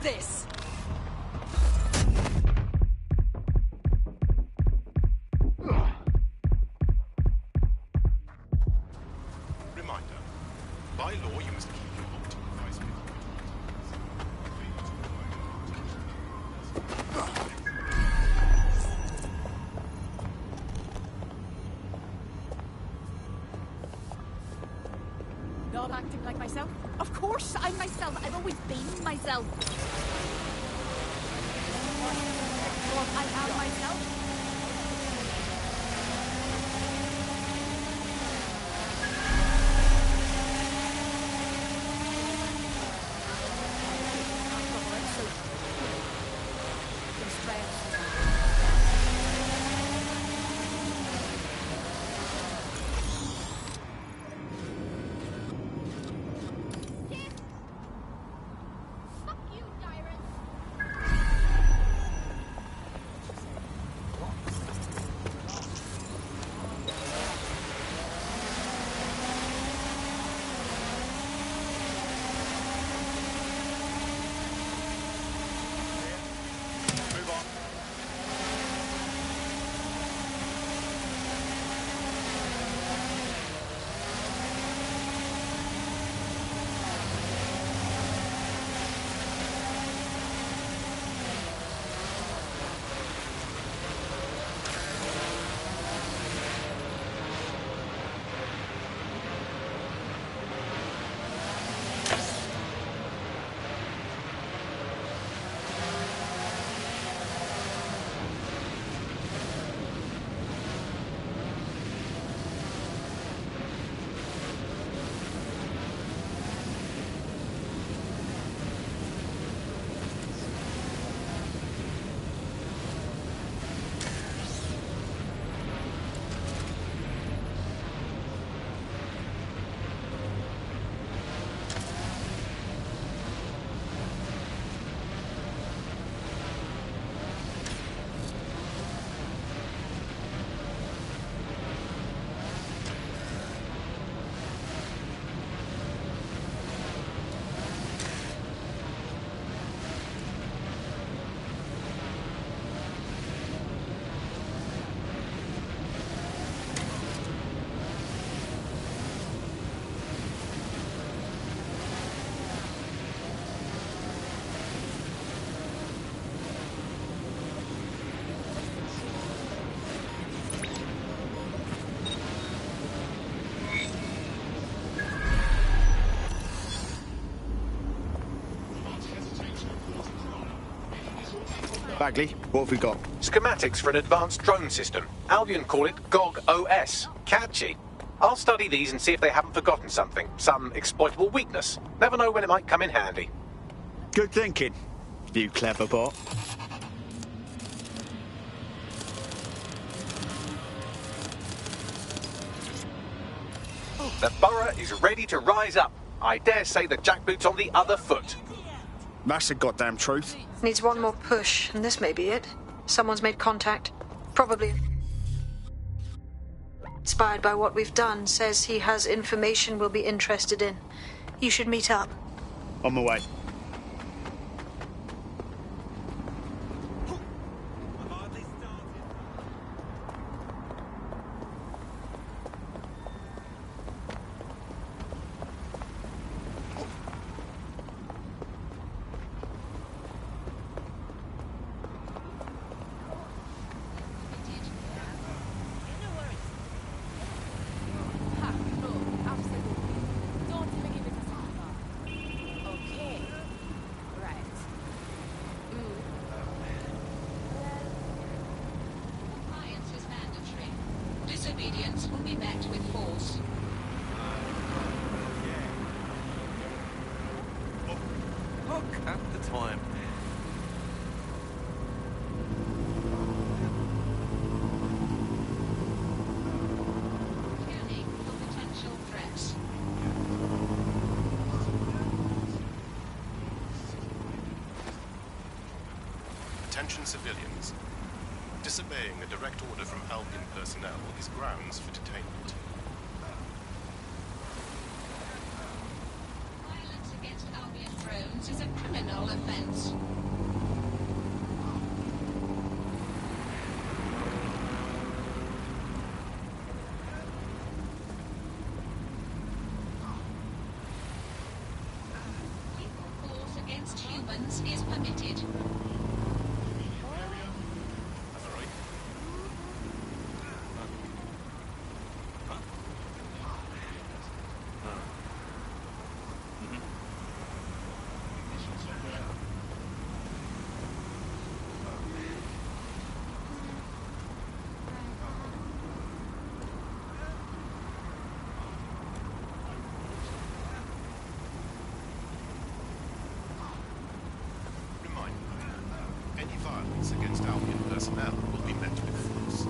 This. myself. Of course, I'm myself. I've always been myself. I am myself. Bagley, what have we got? Schematics for an advanced drone system. Albion call it GOG OS. Catchy. I'll study these and see if they haven't forgotten something. Some exploitable weakness. Never know when it might come in handy. Good thinking, you clever bot. The borough is ready to rise up. I dare say the jackboot's on the other foot. That's the goddamn truth. Needs one more push, and this may be it. Someone's made contact. Probably inspired by what we've done, says he has information we'll be interested in. You should meet up. On my way. Disobedience will be met with force. Look at the time. Scanning for potential threats. Attention civilians. Disobeying a direct order from Albion personnel is grounds for detainment. Violence against Albion drones is a criminal offense. Lethal force against humans is permitted. violence against Albion personnel will be met with force.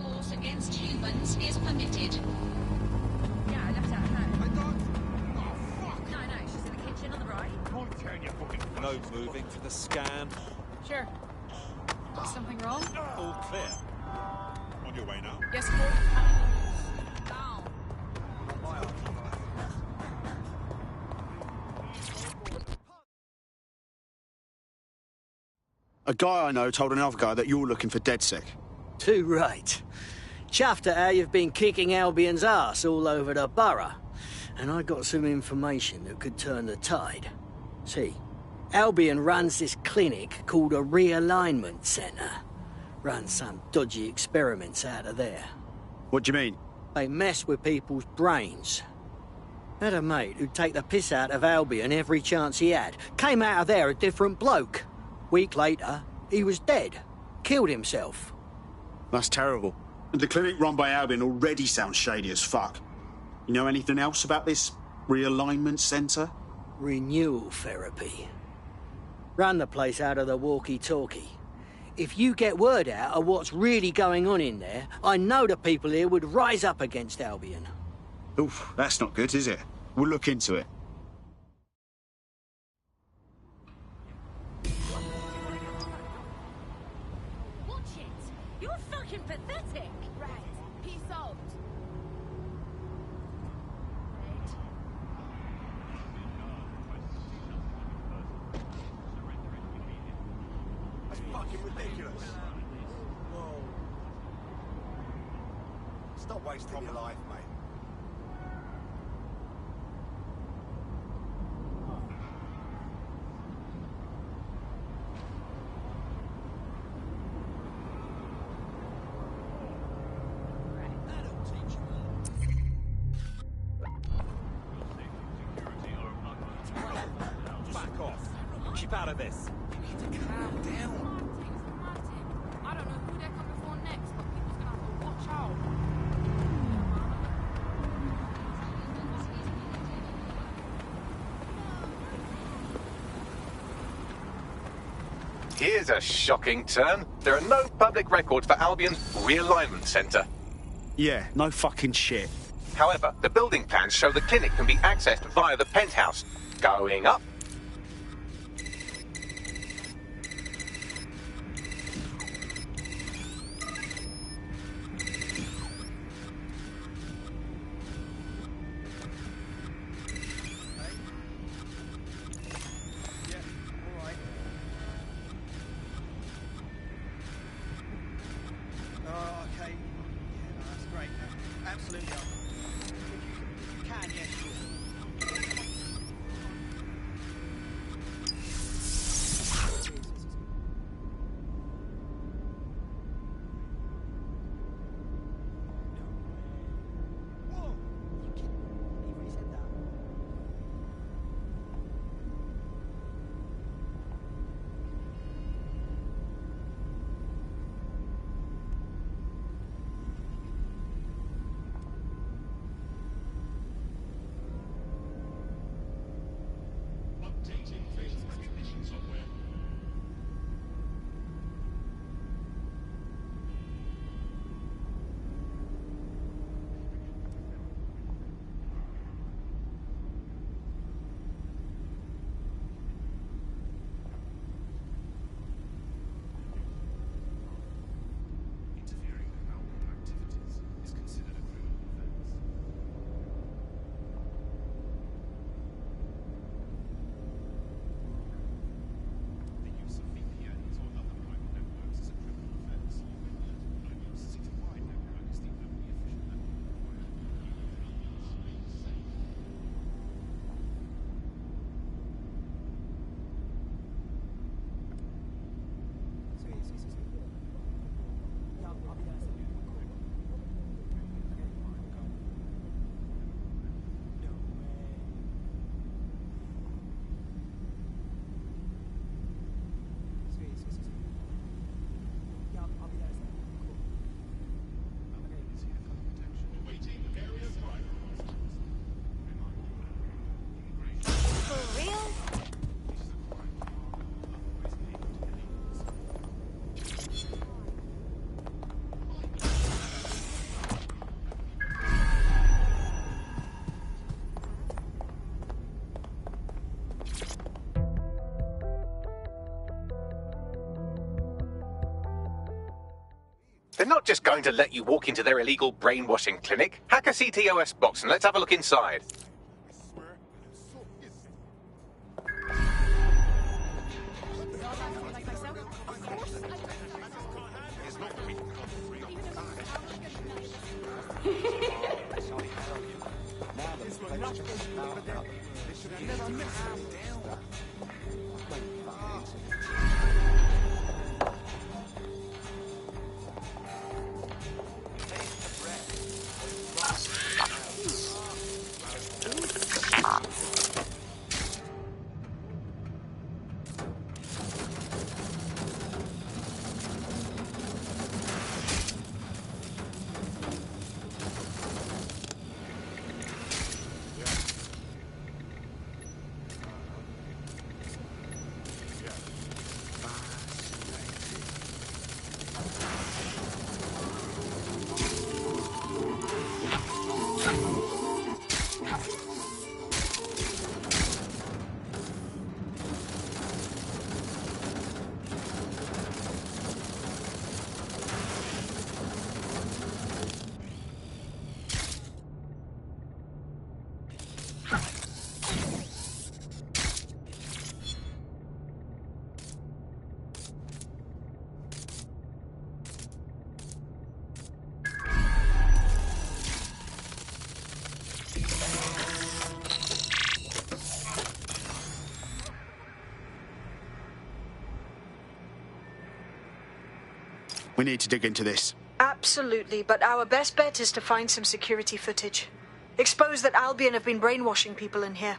Force against humans is permitted. Yeah, I left it at home. I got... Oh, fuck! No, she's in the kitchen on the right. Can't turn your fucking... No moving to the scan. Sure. Something wrong? All clear. On your way now? Yes, of course. Down. A guy I know told another guy that you're looking for DedSec. Too right. Chuffed at how you've been kicking Albion's ass all over the borough. And I got some information that could turn the tide. See, Albion runs this clinic called a realignment centre. Runs some dodgy experiments out of there. What do you mean? They mess with people's brains. Had a mate who'd take the piss out of Albion every chance he had. Came out of there a different bloke. Week later, he was dead. Killed himself. That's terrible. The clinic run by Albion already sounds shady as fuck. You know anything else about this realignment centre? Renewal therapy. Run the place out of the walkie-talkie. If you get word out of what's really going on in there, I know the people here would rise up against Albion. Oof, that's not good, is it? We'll look into it. Watch it! You're fucking pathetic! Right. Peace out. That's fucking ridiculous. Whoa. Stop wasting your life, mate. Back off. Keep out of this. You need to calm down. I don't know who they're coming for next, but people's gonna have to watch out. Here's a shocking turn. There are no public records for Albion's realignment centre. Yeah, no fucking shit. However, the building plans show the clinic can be accessed via the penthouse. Going up. Oh, okay. Yeah, no, that's great. Absolutely. If you can, yes, sure. They're not just going to let you walk into their illegal brainwashing clinic. Hack a CTOS box and let's have a look inside. We need to dig into this. Absolutely, but our best bet is to find some security footage. Expose that Albion have been brainwashing people in here.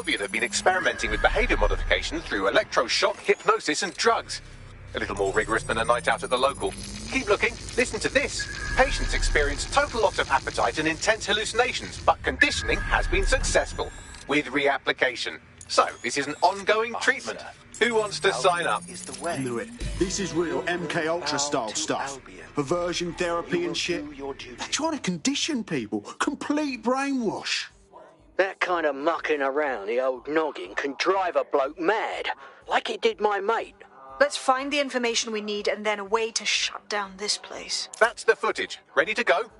Albion have been experimenting with behavior modification through electroshock, hypnosis, and drugs. A little more rigorous than a night out at the local. Keep looking. Listen to this. Patients experience total loss of appetite and intense hallucinations, but conditioning has been successful with reapplication. So, this is an ongoing treatment. Who wants to sign up? I knew it. This is real MK Ultra style stuff. Perversion therapy and shit. They're trying to condition people. Complete brainwash. That kind of mucking around the old noggin can drive a bloke mad, like it did my mate. Let's find the information we need and then a way to shut down this place. That's the footage. Ready to go?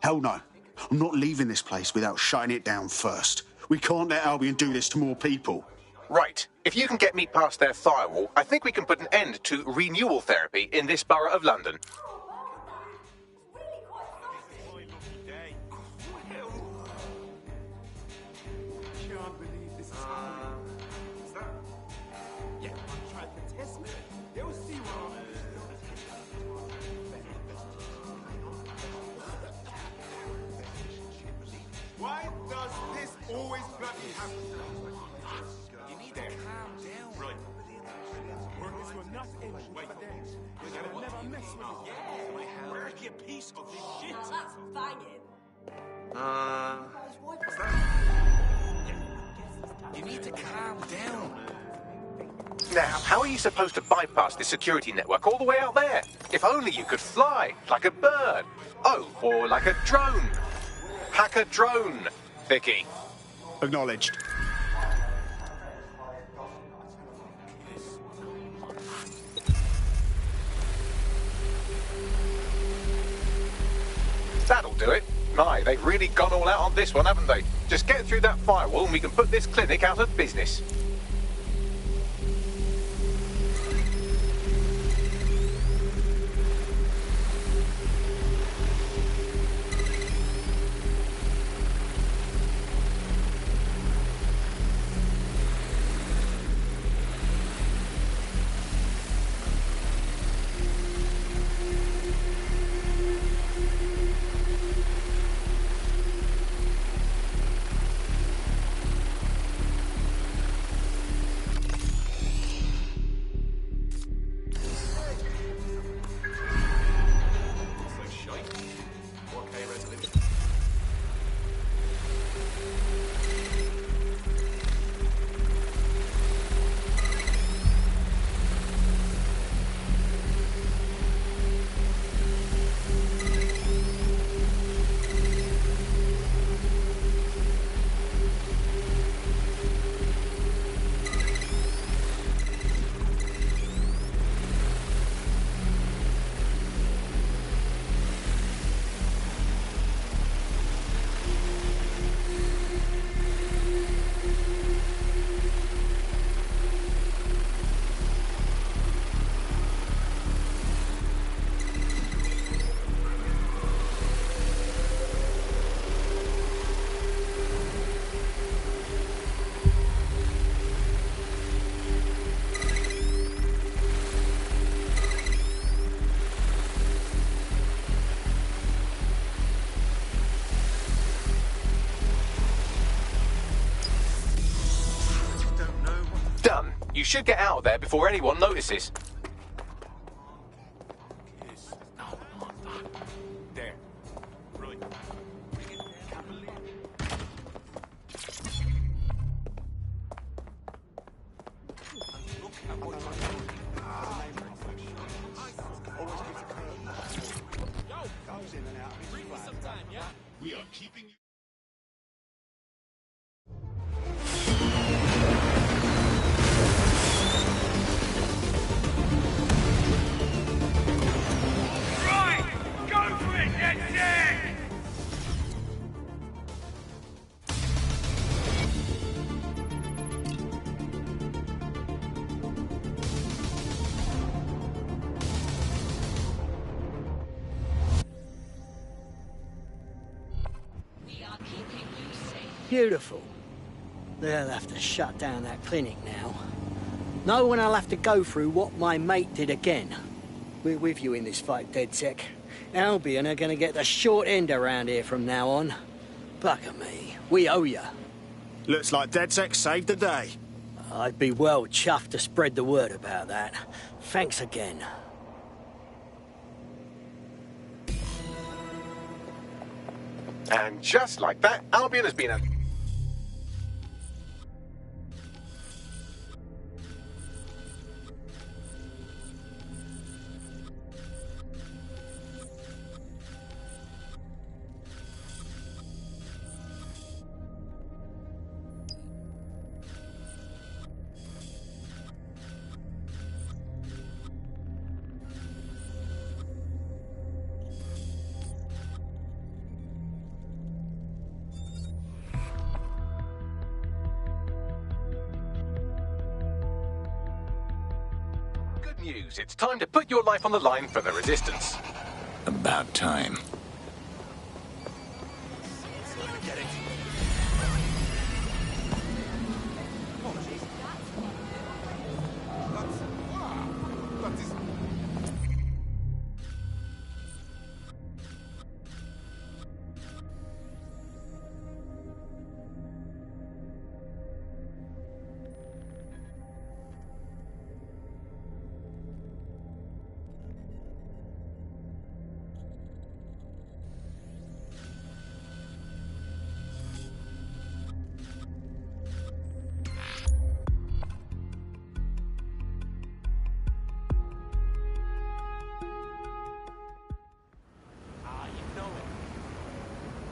Hell no. I'm not leaving this place without shutting it down first. We can't let Albion do this to more people. Right. If you can get me past their firewall, I think we can put an end to renewal therapy in this borough of London. Why does this always bloody happen? You need to calm down. Right. Work is for nothing but them. You gotta never mess with it. Yeah. Where's your piece of this shit? Now that's banging. You need to calm down. Now, how are you supposed to bypass this security network all the way out there? If only you could fly, like a bird. Oh, or like a drone. Hack a drone, Vicky. Acknowledged. That'll do it. My, they've really gone all out on this one, haven't they? Just get through that firewall and we can put this clinic out of business. Done. You should get out of there before anyone notices. There. Right. We are keeping you. Beautiful. They'll have to shut down that clinic now. No one will have to go through what my mate did again. We're with you in this fight, DedSec. Albion are gonna get the short end around here from now on. Bugger me. We owe ya. Looks like DedSec saved the day. I'd be well chuffed to spread the word about that. Thanks again. And just like that, Albion has been a... Good news. It's time to put your life on the line for the Resistance. About time.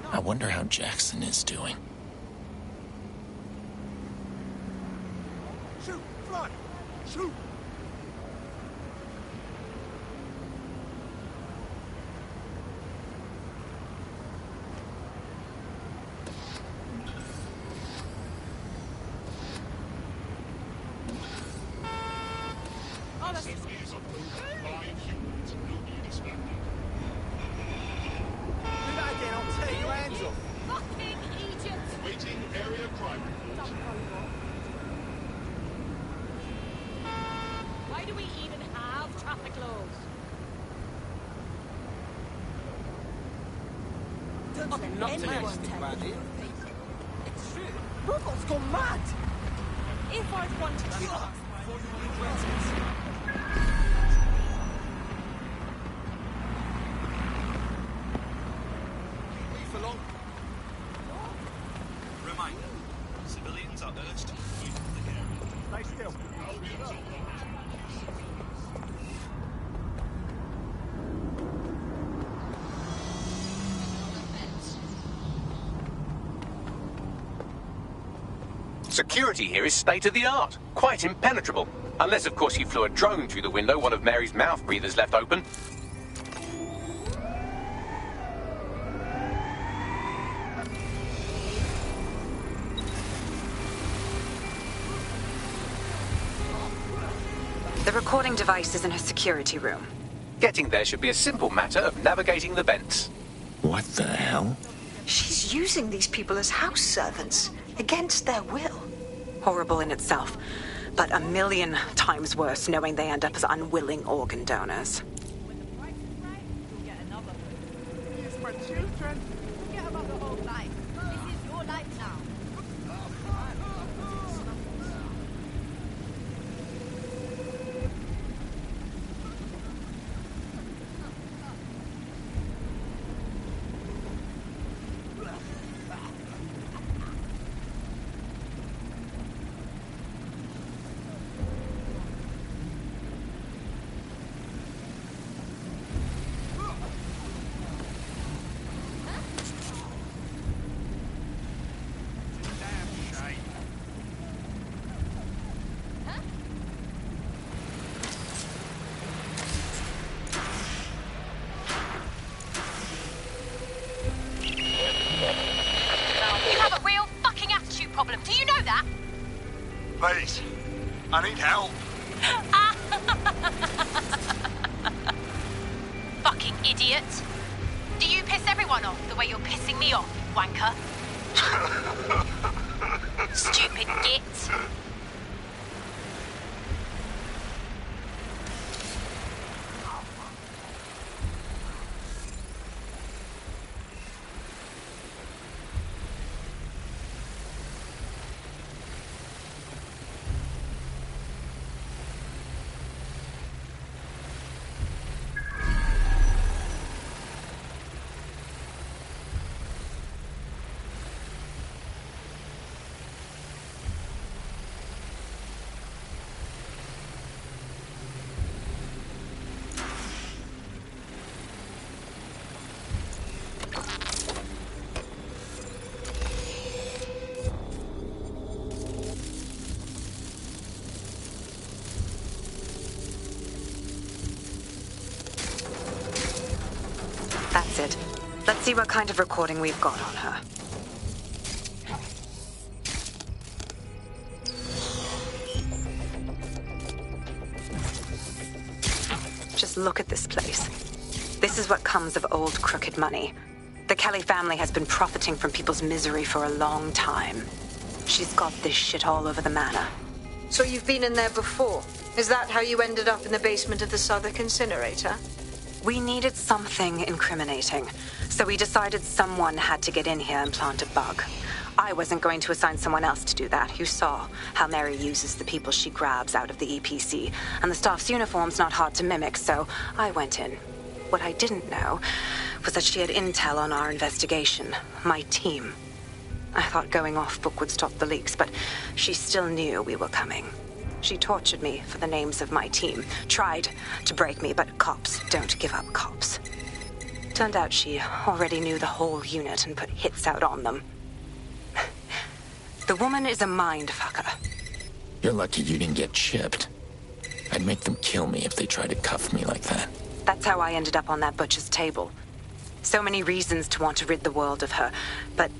I wonder how Jackson is doing. Shoot! Fly! Shoot! Why do we even have traffic laws? Nothing anything around here. It's true. Robots gone mad! If I'd wanted to... For long. Reminder, civilians are urged to leave the area. Stay still. Security here is state-of-the-art, quite impenetrable. Unless, of course, you flew a drone through the window one of Mary's mouth breathers left open. The recording device is in her security room. Getting there should be a simple matter of navigating the vents. What the hell? She's using these people as house servants, against their will. Horrible in itself, but a million times worse knowing they end up as unwilling organ donors. It's my children. Forget about the whole life. This is your life now. You have a real fucking attitude problem. Do you know that? Please, I need help. Fucking idiot. Do you piss everyone off the way you're pissing me off, wanker? Stupid git. That's it. Let's see what kind of recording we've got on her. Just look at this place. This is what comes of old crooked money. The Kelly family has been profiting from people's misery for a long time. She's got this shit all over the manor. So you've been in there before? Is that how you ended up in the basement of the Southwark incinerator? We needed something incriminating, so we decided someone had to get in here and plant a bug. I wasn't going to assign someone else to do that. You saw how Mary uses the people she grabs out of the EPC, and the staff's uniform's not hard to mimic, so I went in. What I didn't know was that she had intel on our investigation, my team. I thought going off book would stop the leaks, but she still knew we were coming. She tortured me for the names of my team, tried to break me, but cops don't give up cops. Turned out she already knew the whole unit and put hits out on them. The woman is a mind fucker. You're lucky you didn't get chipped. I'd make them kill me if they tried to cuff me like that. That's how I ended up on that butcher's table. So many reasons to want to rid the world of her, but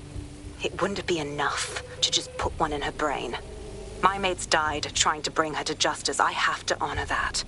it wouldn't be enough to just put one in her brain. My mates died trying to bring her to justice. I have to honor that.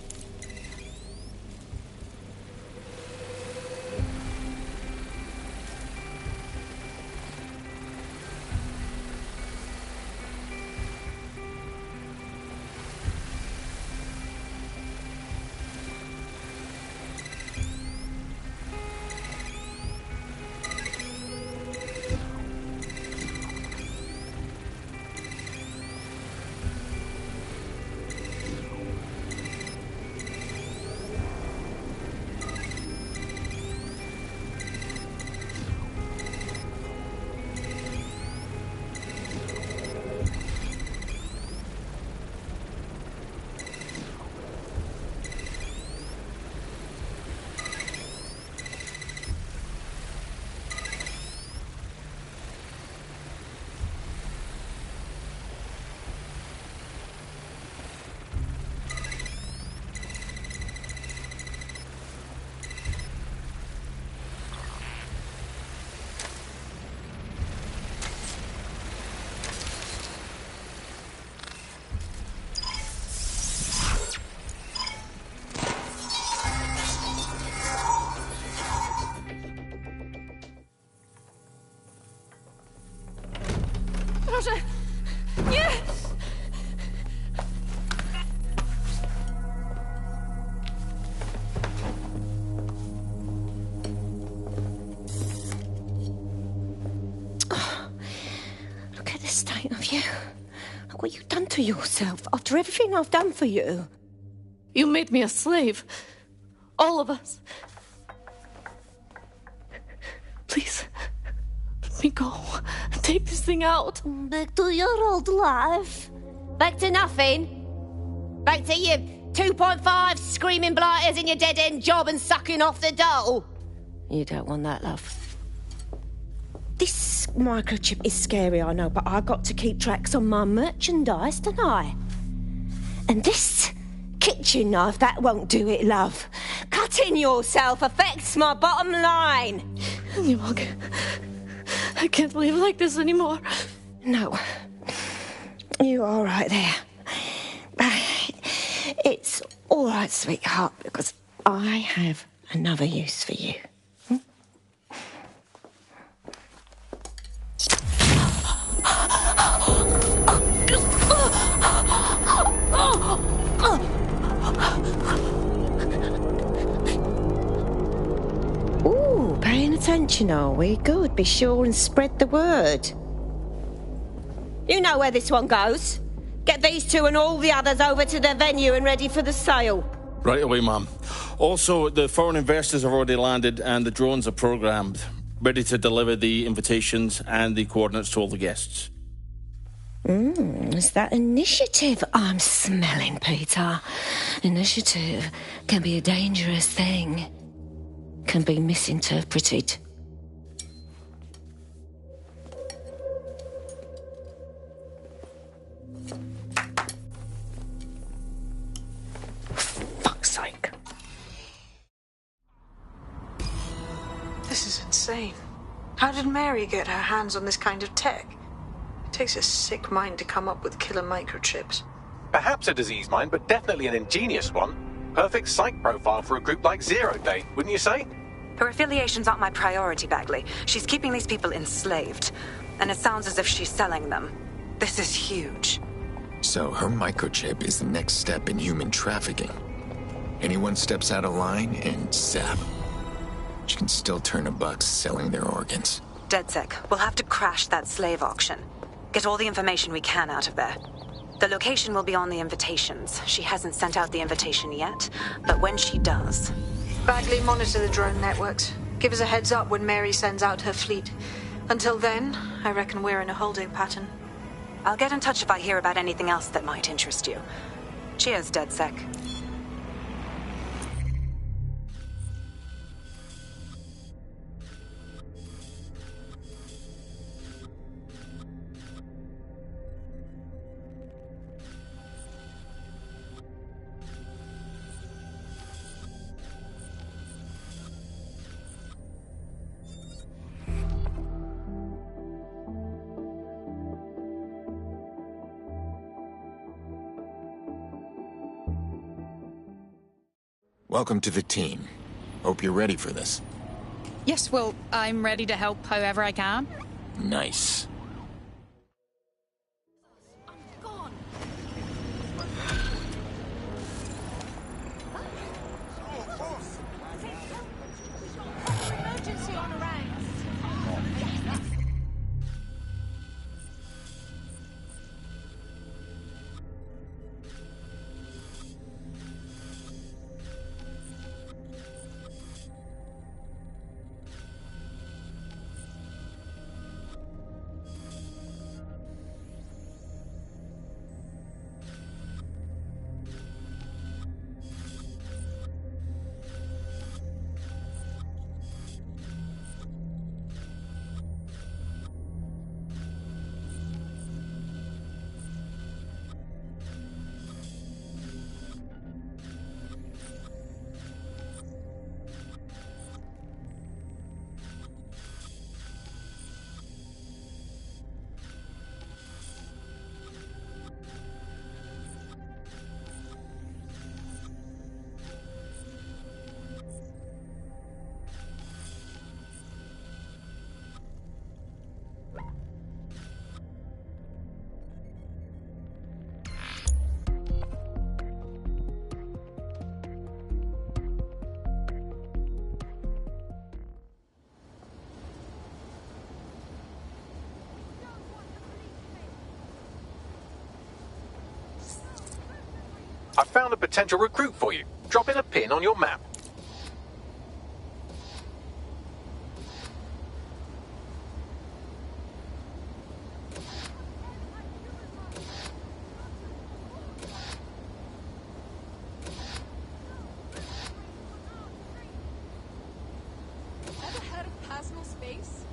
Proszę! Nie! Look at the state of you. Look what you've done to yourself after everything I've done for you. You made me a slave. All of us. Please, let me go. Take this thing out. Back to your old life. Back to nothing. Back to your 2.5 screaming blighters in your dead-end job and sucking off the dole. You don't want that, love. This microchip is scary, I know, but I got to keep tracks on my merchandise, don't I? And this kitchen knife, that won't do it, love. Cutting yourself affects my bottom line. Look, I can't live like this anymore. No. You're all right there. It's all right, sweetheart, because I have another use for you. Ooh, paying attention, are we? Good. Be sure and spread the word. You know where this one goes. Get these two and all the others over to the venue and ready for the sale. Right away, ma'am. Also, the foreign investors have already landed and the drones are programmed, ready to deliver the invitations and the coordinates to all the guests. Is that initiative I'm smelling, Peter? Initiative can be a dangerous thing. Can be misinterpreted. For fuck's sake. insane. How did Mary get her hands on this kind of tech? It takes a sick mind to come up with killer microchips. Perhaps a disease mind, but definitely an ingenious one. Perfect psych profile for a group like Zero Day, wouldn't you say? Her affiliations aren't my priority, Bagley. She's keeping these people enslaved. And it sounds as if she's selling them. This is huge. So her microchip is the next step in human trafficking. Anyone steps out of line and zap. She can still turn a buck selling their organs. DedSec, we'll have to crash that slave auction. Get all the information we can out of there. The location will be on the invitations. She hasn't sent out the invitation yet, but when she does... Bagley, monitor the drone networks. Give us a heads up when Mary sends out her fleet. Until then, I reckon we're in a holding pattern. I'll get in touch if I hear about anything else that might interest you. Cheers, DedSec. Welcome to the team. Hope you're ready for this. Yes, well, I'm ready to help however I can. Nice. Emergency on around. I found a potential recruit for you. Drop in a pin on your map. Ever heard of personal space?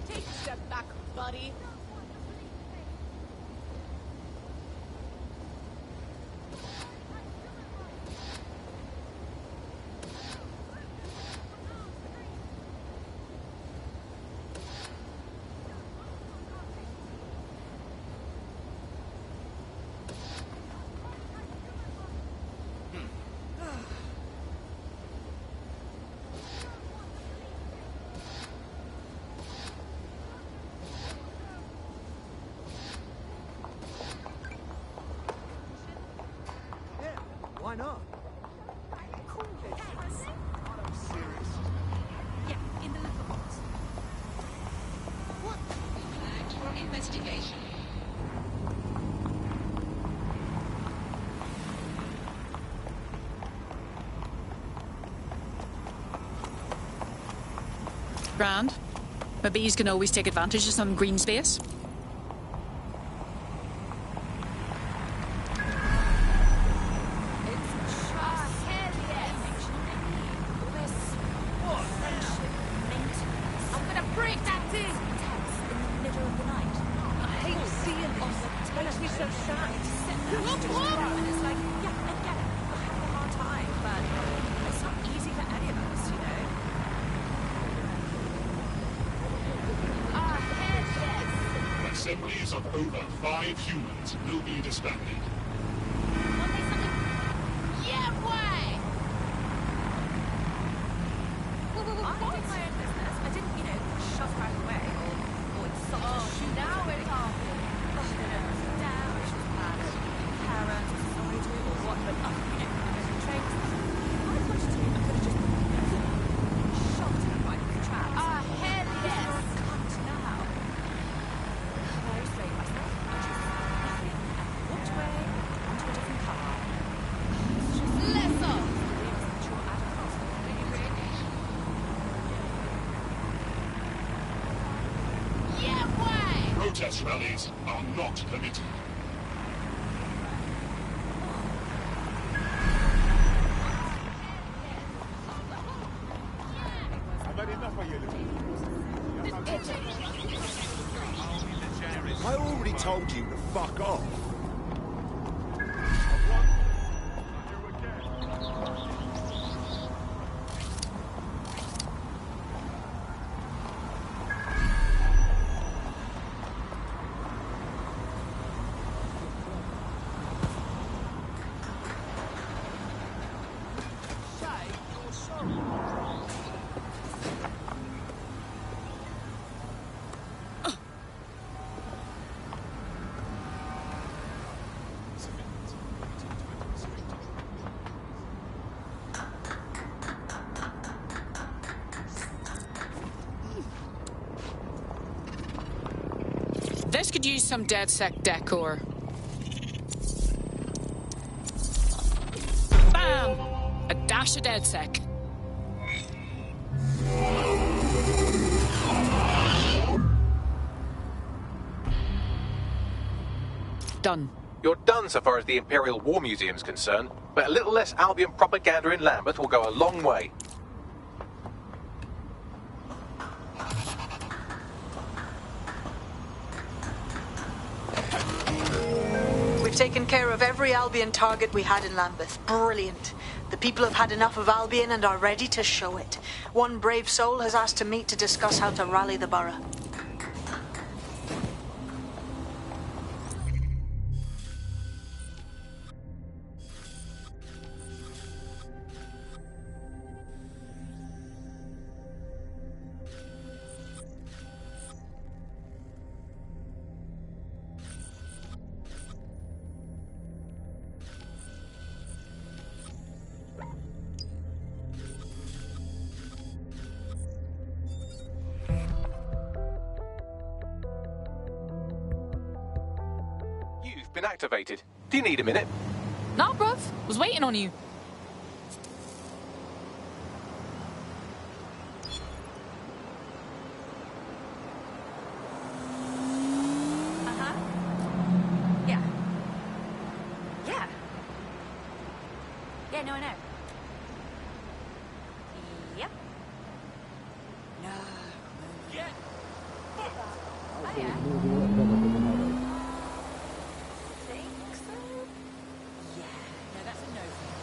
Take a step back, buddy. Why not? Yeah, in the little box. What? Flagged for investigation. Grand. But bees can always take advantage of some green space. I'm gonna break that thing! In the middle of the night. I hate seeing this. It makes me so sad. And it's like, yeah, I get it. We're having a hard time, but it's not easy Assemblies of over 5 humans will be disbanded. Yeah, why? I did my own business. I didn't, shove her out of the way or insult her. Now we're talking. Oh, down, she was mad at parents, society, or what, but traits. I pushed to, I could have just shot her right in the trap. Ah, hell yes! Cunt now. I restrained myself, nothing, and walked away onto a different car. Less off! Yeah, why? Protest rallies are not permitted. I've had enough of you. I already told you to fuck off. This could use some DedSec decor. Bam! A dash of DedSec. Done. You're done so far as the Imperial War Museum's concerned, but a little less Albion propaganda in Lambeth will go a long way. We've taken care of every Albion target we had in Lambeth. Brilliant. The people have had enough of Albion and are ready to show it. One brave soul has asked to meet to discuss how to rally the borough. You've been activated. Do you need a minute? Nah, bruv. Was waiting on you. Uh-huh. Yeah. Yeah. Yeah, no, I know. Yep. No. Yeah. Oh, yeah. Think so? Yeah. No, that's a no for me.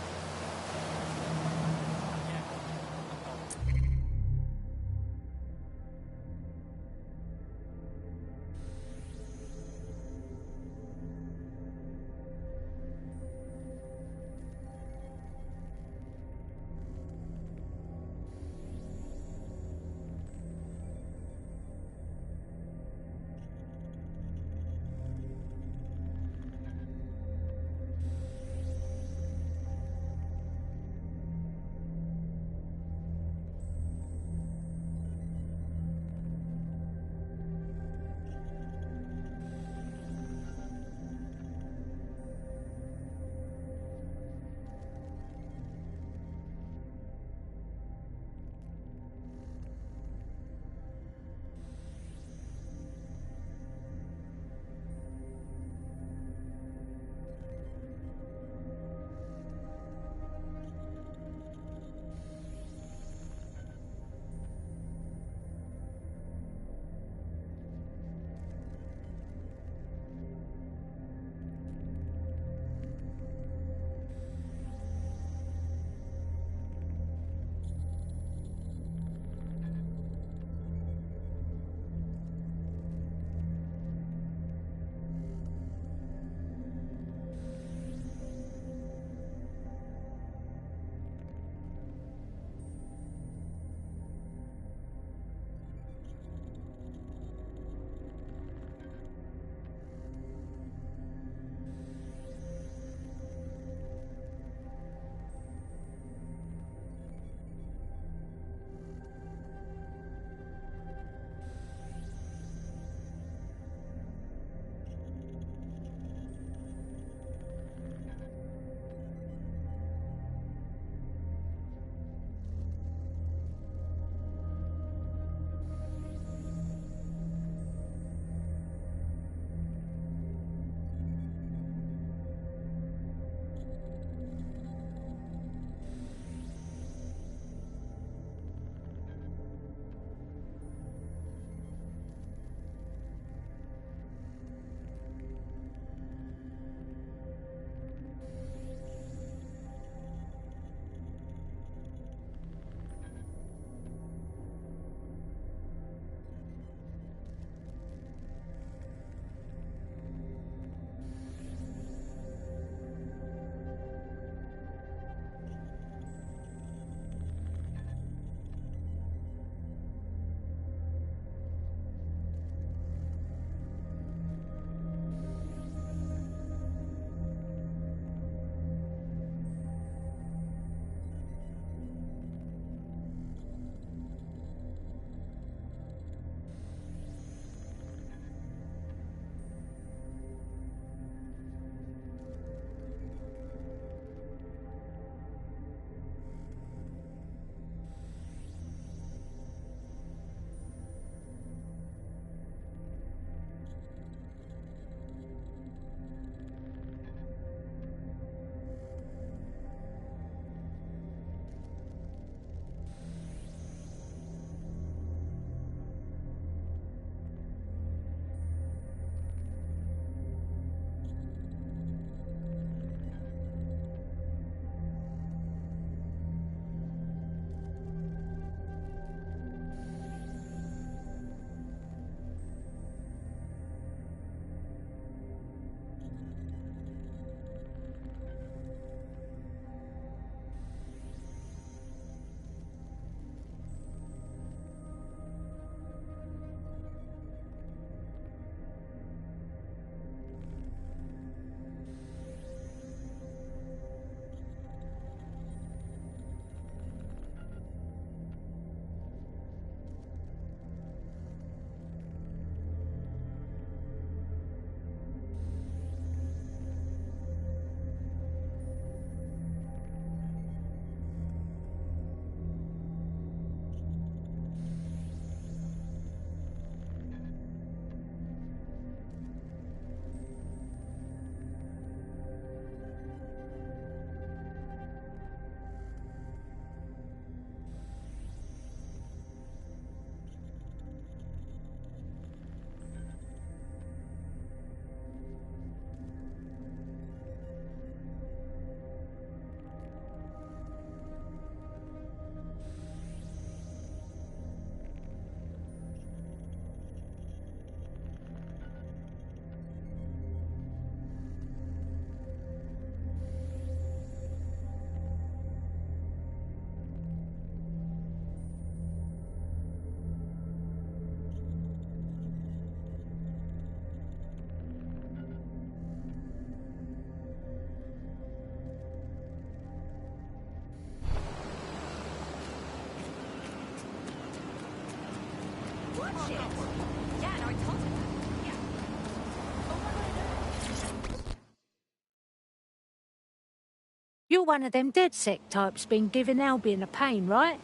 You're one of them DedSec types been giving Albion a pain, right?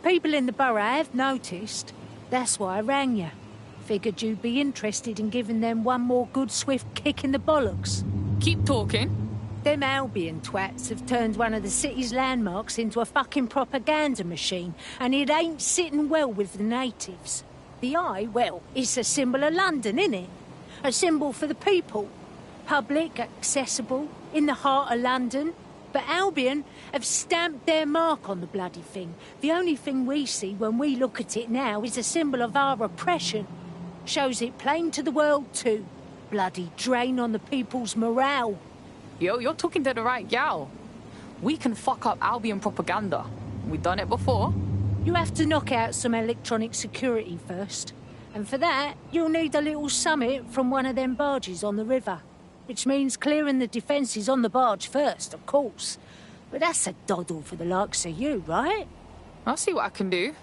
People in the borough have noticed. That's why I rang you. Figured you'd be interested in giving them one more good swift kick in the bollocks. Keep talking. Them Albion twats have turned one of the city's landmarks into a fucking propaganda machine, and it ain't sitting well with the natives. The Eye, well, it's a symbol of London, innit? A symbol for the people. Public, accessible, in the heart of London. But Albion have stamped their mark on the bloody thing. The only thing we see when we look at it now is a symbol of our oppression. Shows it plain to the world too. Bloody drain on the people's morale. Yo, you're talking to the right gal. We can fuck up Albion propaganda. We've done it before. You have to knock out some electronic security first. And for that, you'll need a little summit from one of them barges on the river. Which means clearing the defences on the barge first, of course. But that's a doddle for the likes of you, right? I'll see what I can do.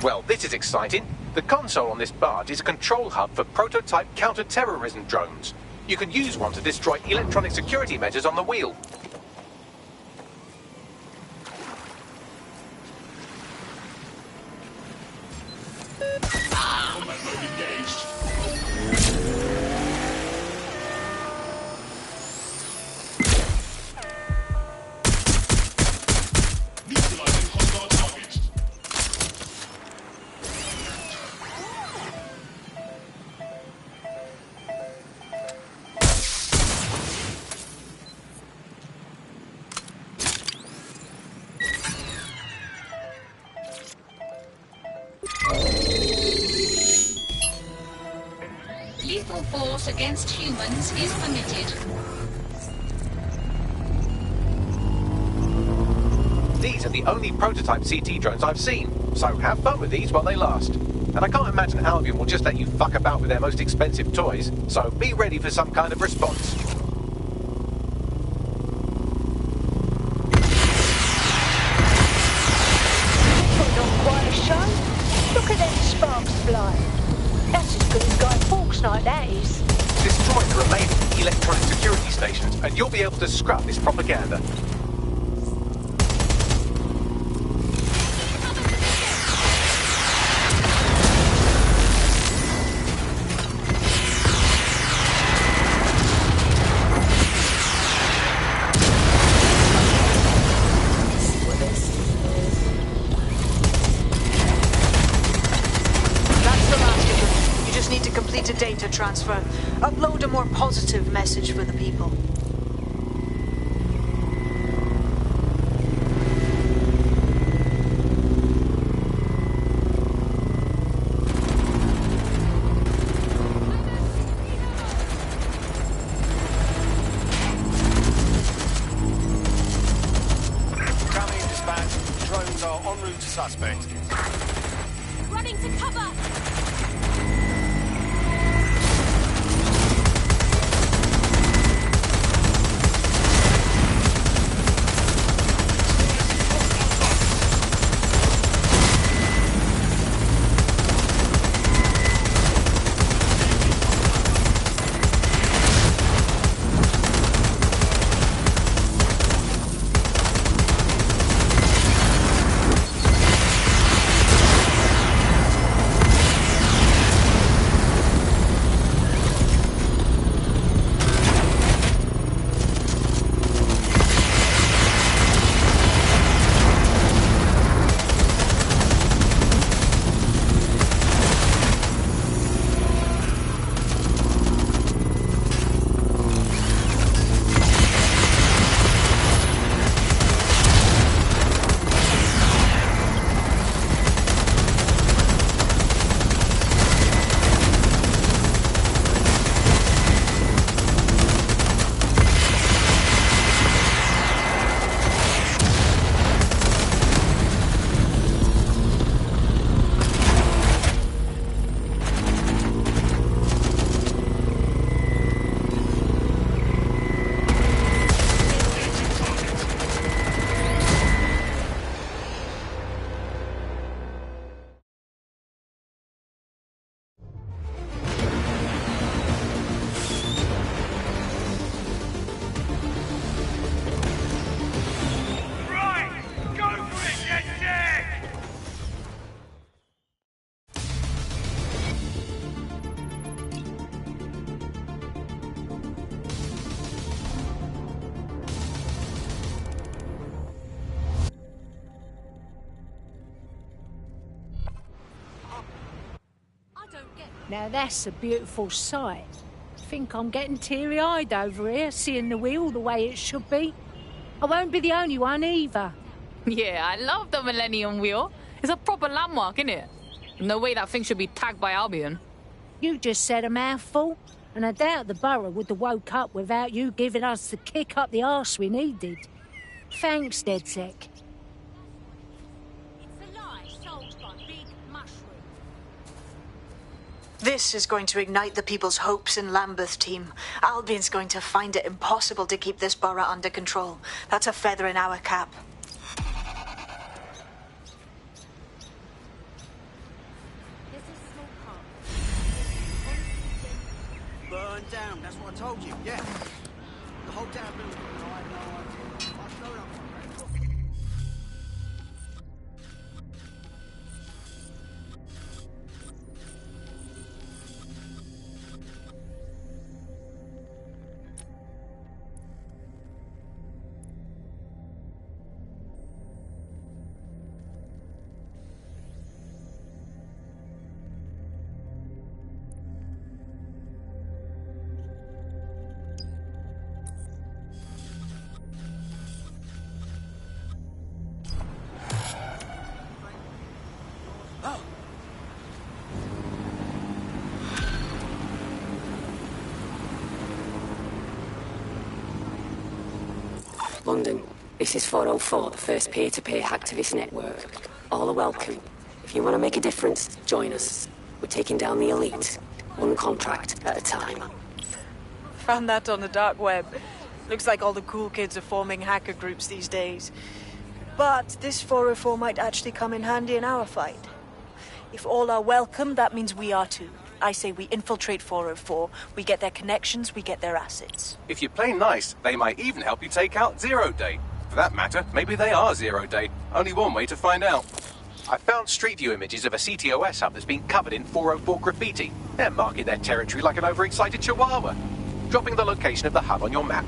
Well, this is exciting. The console on this barge is a control hub for prototype counter-terrorism drones. You can use one to destroy electronic security measures on the wheel. Combat mode engaged. Neutralizing hostile target. Lethal force against humans is permitted. These are the only prototype CT drones I've seen, so have fun with these while they last. And I can't imagine Albion will just let you fuck about with their most expensive toys, so be ready for some kind of response. Put on quite a show. Look at them sparks flying. That's as good as Guy Fawkes night, that is. Destroy the remaining electronic security stations, and you'll be able to scrap this propaganda. transfer. Upload a more positive message for the people. Coming dispatch. Drones are en route to suspect. Running to cover! Now that's a beautiful sight. I think I'm getting teary-eyed over here, seeing the wheel the way it should be. I won't be the only one either. Yeah, I love the Millennium Wheel. It's a proper landmark, innit? No way that thing should be tagged by Albion. You just said a mouthful, and I doubt the borough would have woke up without you giving us the kick up the arse we needed. Thanks, DedSec. This is going to ignite the people's hopes in Lambeth, team. Albion's going to find it impossible to keep this borough under control. That's a feather in our cap. Burn down, that's what I told you, yeah. The whole damn building. No, I had no idea. I've blown up my brain. London, this is 404, the first peer-to-peer hacktivist network. All are welcome. If you want to make a difference, join us. We're taking down the elite, one contract at a time. Found that on the dark web. Looks like all the cool kids are forming hacker groups these days. But this 404 might actually come in handy in our fight. If all are welcome, that means we are too. I say we infiltrate 404, we get their connections, we get their assets. If you play nice, they might even help you take out Zero Day. For that matter, maybe they are Zero Day. Only one way to find out. I found Street View images of a CTOS hub that's been covered in 404 graffiti. They're marking their territory like an overexcited chihuahua. Dropping the location of the hub on your map.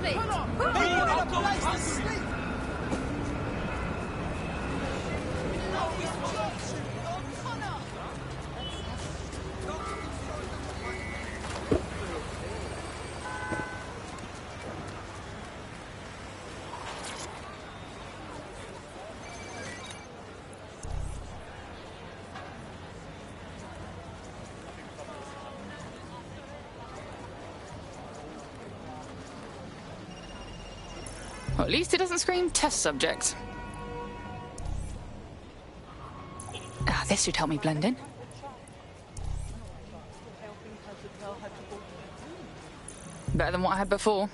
of it. Well, at least it doesn't scream test subject. Ah, this should help me blend in. Better than what I had before.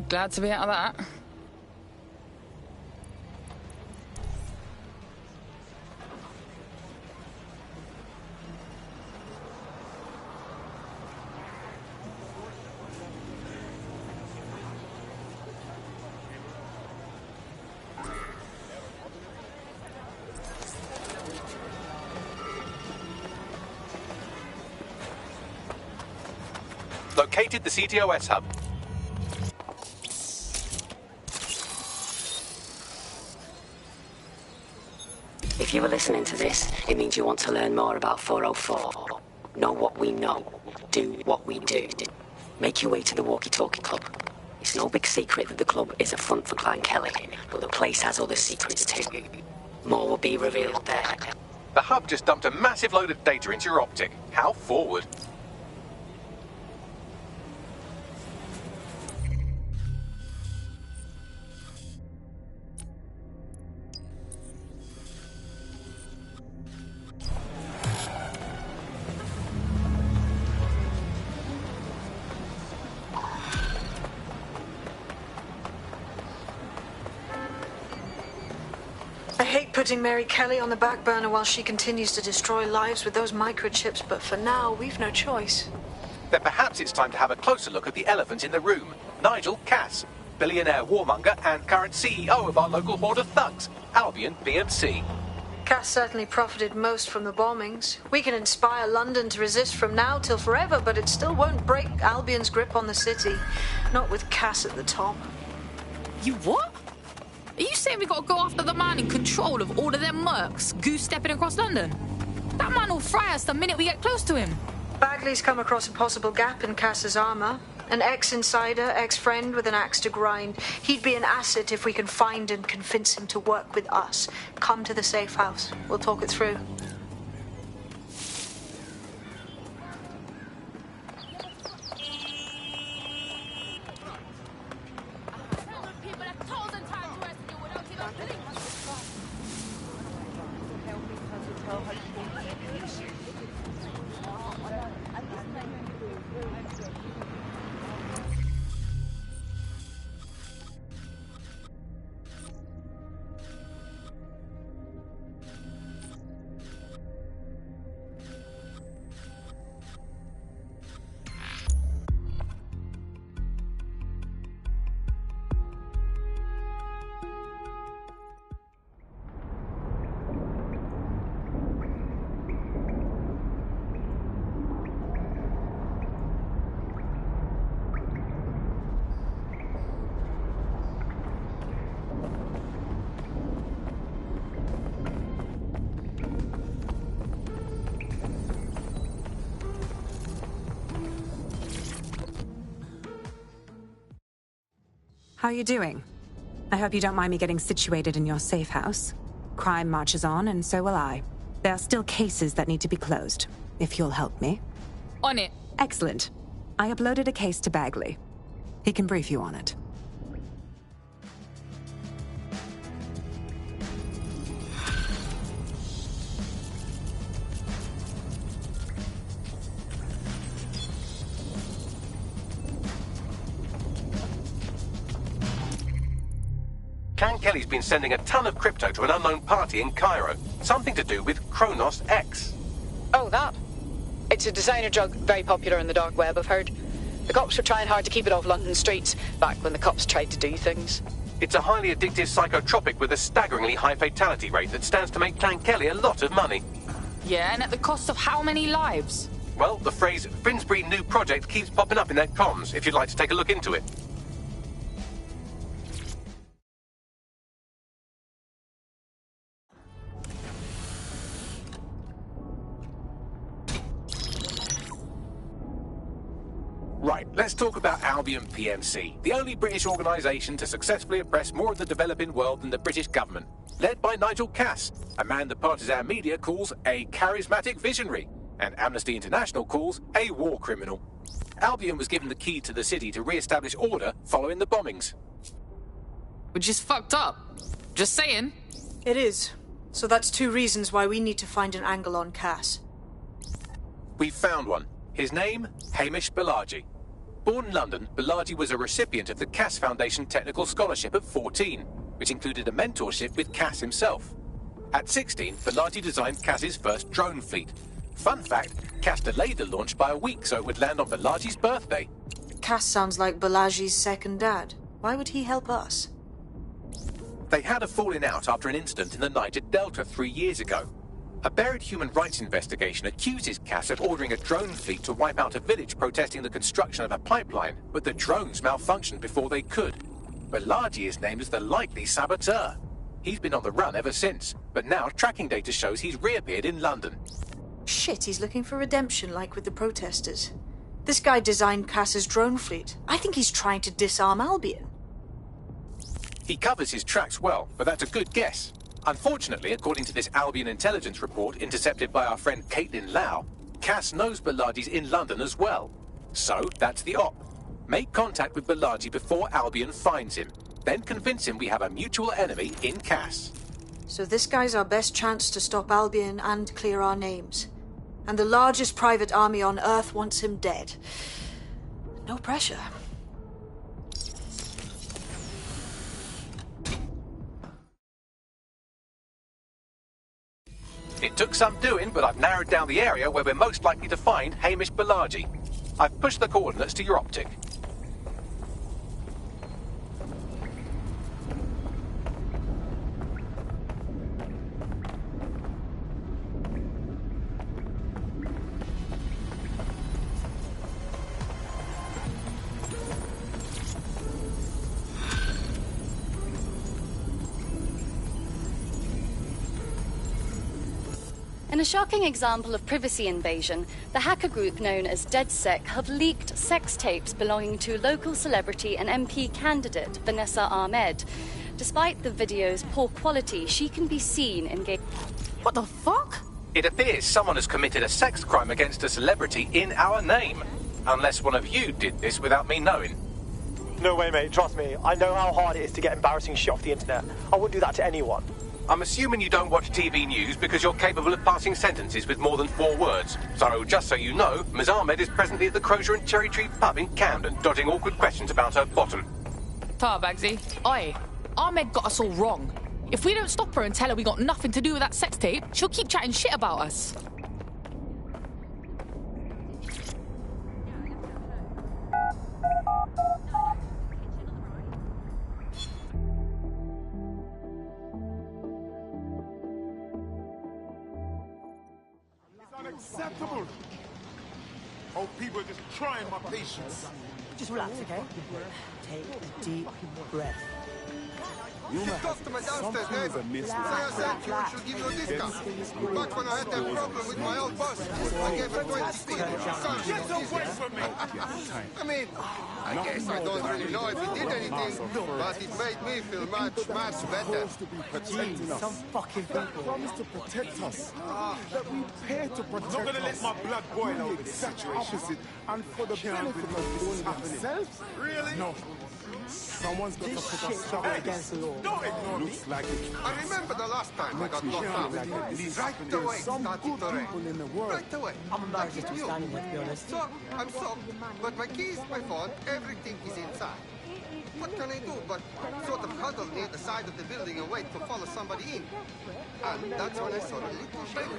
Glad to be out of that. Located the CTOS hub. If you were listening to this, it means you want to learn more about 404. Know what we know. Do what we do. Make your way to the Walkie-Talkie Club. It's no big secret that the club is a front for Clan Kelly, but the place has other secrets too. More will be revealed there. The hub just dumped a massive load of data into your optic. How forward? I hate putting Mary Kelly on the back burner while she continues to destroy lives with those microchips, but for now, we've no choice. Then perhaps it's time to have a closer look at the elephant in the room. Nigel Cass, billionaire warmonger and current CEO of our local horde of thugs, Albion BMC. Cass certainly profited most from the bombings. We can inspire London to resist from now till forever, but it still won't break Albion's grip on the city. Not with Cass at the top. You what? Are you saying we gotta go after the man in control of all of them mercs, goose-stepping across London? That man will fry us the minute we get close to him. Bagley's come across a possible gap in Cass's armor. An ex-insider, ex-friend with an axe to grind. He'd be an asset if we can find and convince him to work with us. Come to the safe house. We'll talk it through. How are you doing? I hope you don't mind me getting situated in your safe house. Crime marches on, and so will I. There are still cases that need to be closed, if you'll help me. On it. Excellent. I uploaded a case to Bagley. He can brief you on it. Clan Kelly's been sending a ton of crypto to an unknown party in Cairo. Something to do with Kronos X. Oh, that. It's a designer drug, very popular in the dark web, I've heard. The cops were trying hard to keep it off London streets, back when the cops tried to do things. It's a highly addictive psychotropic with a staggeringly high fatality rate that stands to make Clan Kelly a lot of money. Yeah, and at the cost of how many lives? Well, the phrase Finsbury New Project keeps popping up in their comms, if you'd like to take a look into it. Right, let's talk about Albion PMC, the only British organisation to successfully oppress more of the developing world than the British government, led by Nigel Cass, a man the partisan media calls a charismatic visionary, and Amnesty International calls a war criminal. Albion was given the key to the city to re-establish order following the bombings. Which is fucked up. Just saying. It is. So that's 2 reasons why we need to find an angle on Cass. We've found one. His name, Hamish Balaji. Born in London, Balaji was a recipient of the Cass Foundation Technical Scholarship at 14, which included a mentorship with Cass himself. At 16, Balaji designed Cass's first drone fleet. Fun fact, Cass delayed the launch by a week so it would land on Balaji's birthday. Cass sounds like Balaji's second dad. Why would he help us? They had a falling out after an incident in the Niger Delta 3 years ago. A buried human rights investigation accuses Cass of ordering a drone fleet to wipe out a village protesting the construction of a pipeline, but the drones malfunctioned before they could. Balaji is named as the likely saboteur. He's been on the run ever since, but now tracking data shows he's reappeared in London. Shit, he's looking for redemption like with the protesters. This guy designed Cass's drone fleet. I think he's trying to disarm Albion. He covers his tracks well, but that's a good guess. Unfortunately, according to this Albion intelligence report intercepted by our friend Caitlin Lau, Cass knows Balaji's in London as well. So, that's the op. Make contact with Balaji before Albion finds him. Then convince him we have a mutual enemy in Cass. So this guy's our best chance to stop Albion and clear our names. And the largest private army on Earth wants him dead. No pressure. It took some doing, but I've narrowed down the area where we're most likely to find Hamish Balaji. I've pushed the coordinates to your optic. In a shocking example of privacy invasion, the hacker group known as DeadSec have leaked sex tapes belonging to local celebrity and MP candidate Vanessa Ahmed. Despite the video's poor quality, she can be seen engaged. What the fuck? It appears someone has committed a sex crime against a celebrity in our name. Unless one of you did this without me knowing. No way, mate. Trust me. I know how hard it is to get embarrassing shit off the internet. I wouldn't do that to anyone. I'm assuming you don't watch TV news because you're capable of passing sentences with more than 4 words. So, just so you know, Ms. Ahmed is presently at the Crozier and Cherry Tree pub in Camden, dodging awkward questions about her bottom. Tar, Bagsy. Oi, Ahmed got us all wrong. If we don't stop her and tell her we got nothing to do with that sex tape, she'll keep chatting shit about us. Unacceptable! Oh, people are just trying my patience. Just relax, okay? Take a deep breath. You talked to my downstairs neighbor. Say I said you should give you a discount. Back when I had that problem with my old boss, I gave her 20 quid. Get away from me! I mean, I guess I don't really know if he did anything, but it made me feel much better. Some fucking people promised to protect us. That we pay to protect us. I'm not gonna let my blood boil over this situation. And for the benefit of ourselves? Really? No. Someone's got to put us against the law. Don't ignore me. Like it. I remember the last time I got locked up. Right away, started to rain. Right away. I'm embarrassed to be standing here, to be honest. So, I'm soaked, but my keys, my phone, everything is inside. What can I do but sort of huddle near the side of the building and wait to follow somebody in? And that's when I saw a little baby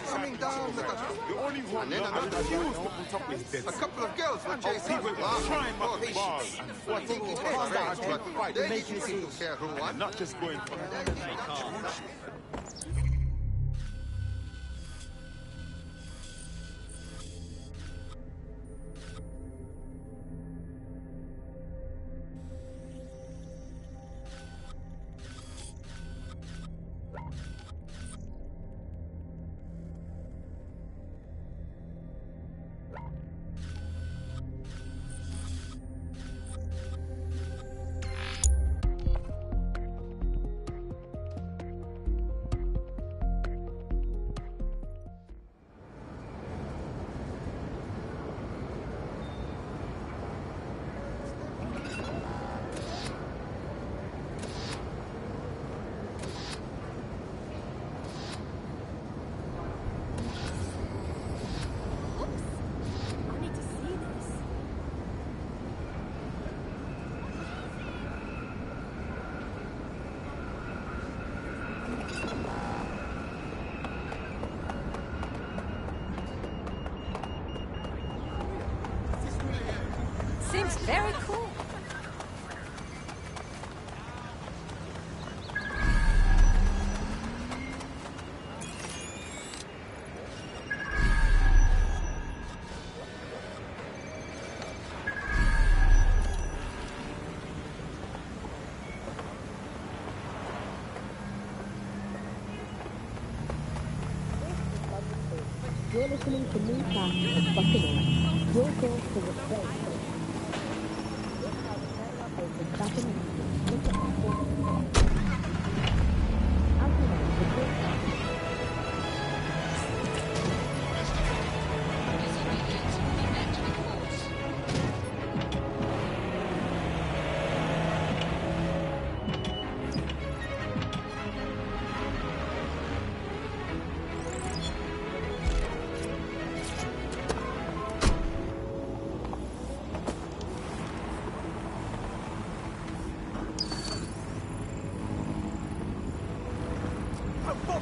coming down the gutter. The only one And then another fuse a couple of girls were chasing people trying not to bars and what thinking was strange, but they didn't seem to care who won. not just going for Seems very cool. You're listening to new cast of Buccaneers. Your course to the space.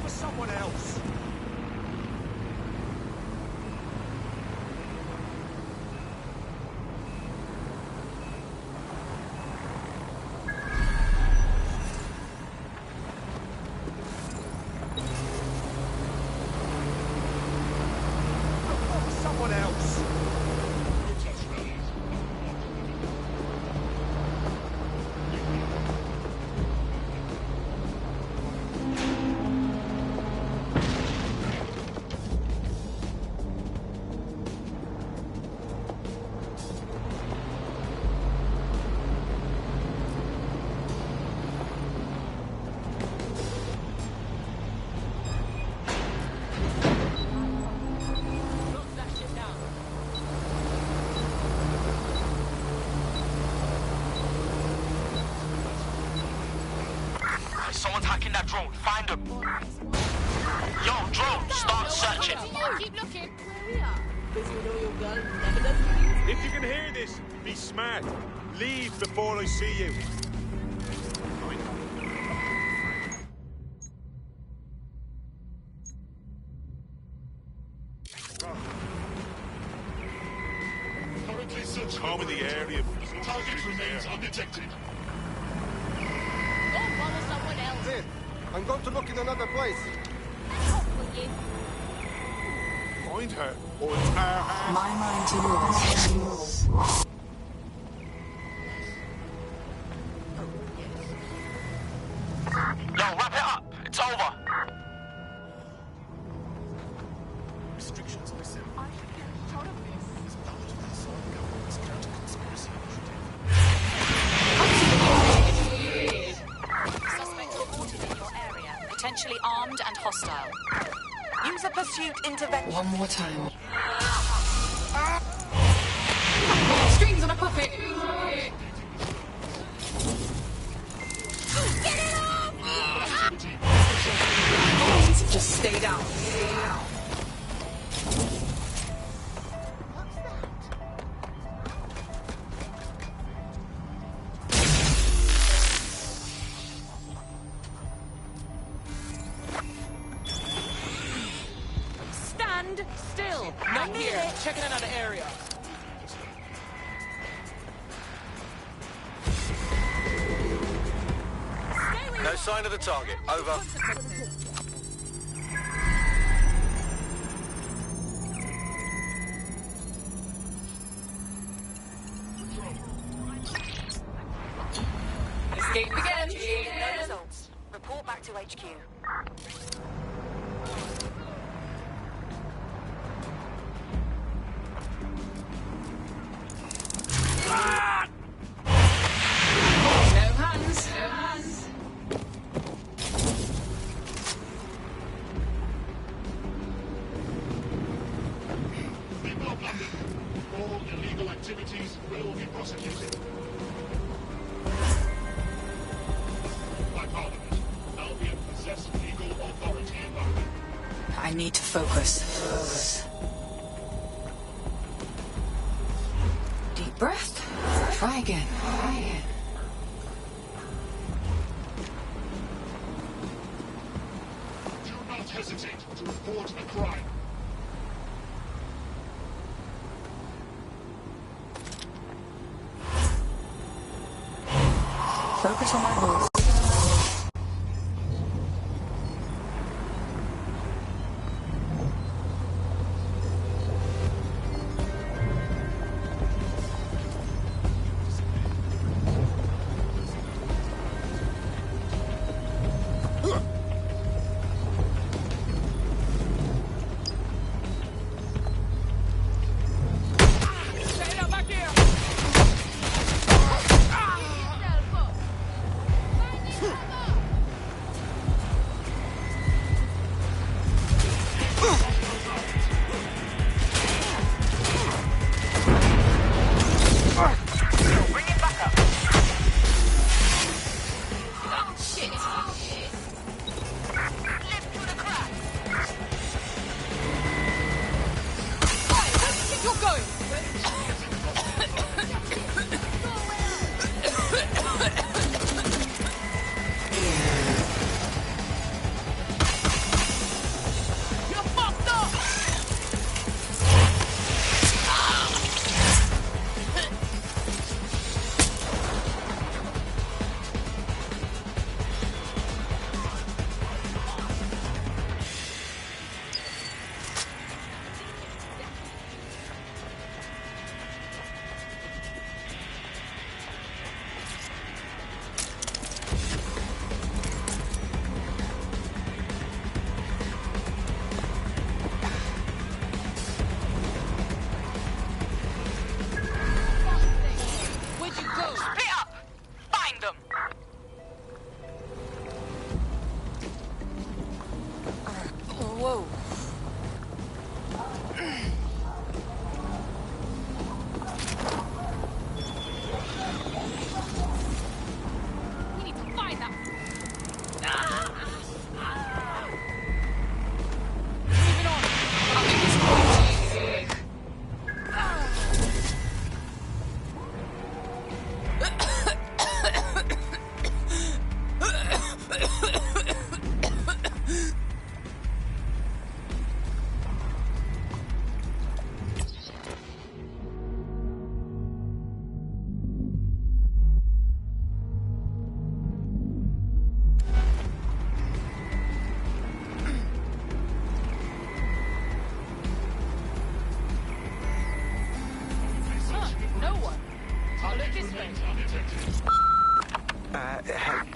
For someone else. Someone else. Someone's hacking that drone. Find them. Yo, drone, start searching. Keep looking. If you can hear this, be smart. Leave before I see you. Currently searching. Cover the area. Target remains undetected. Go follow someone else. There. I'm going to look in another place. Find her, or it's our hand. My mind to yours. Yo, wrap it up. It's over. Restrictions are set. I should get out of this. It's knowledge of the Saudi government's counter-conspiracy initiative. Suspect reported in your area. Potentially armed and hostile. User pursuit intervention. One more time. Strings on a puppet. Get it off! Just stay down. Still, not here. Checking another area. No sign of the target. Over. Escape again. No results. Report back to HQ. No hands. No hands. Rebuild London. All illegal activities will be prosecuted. By Parliament, Albion possess legal authority in London. I need to focus. Deep breath. Try again. Do not hesitate to report a crime. Focus on my goals.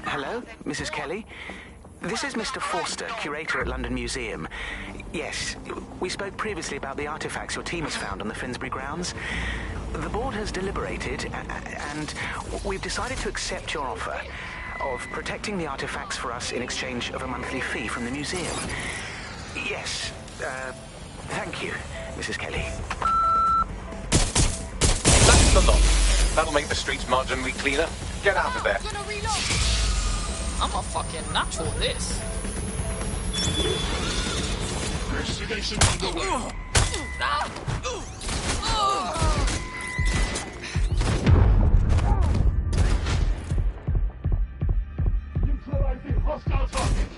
Hello, Mrs. Kelly? This is Mr. Forster, curator at London Museum. Yes, we spoke previously about the artifacts your team has found on the Finsbury grounds. The board has deliberated, and we've decided to accept your offer of protecting the artifacts for us in exchange of a monthly fee from the museum. Yes, thank you, Mrs. Kelly. That's the lot. That'll make the streets marginally cleaner. Get out of there. I'm a fucking natural at this. Investigation underway. Neutralizing hostile target.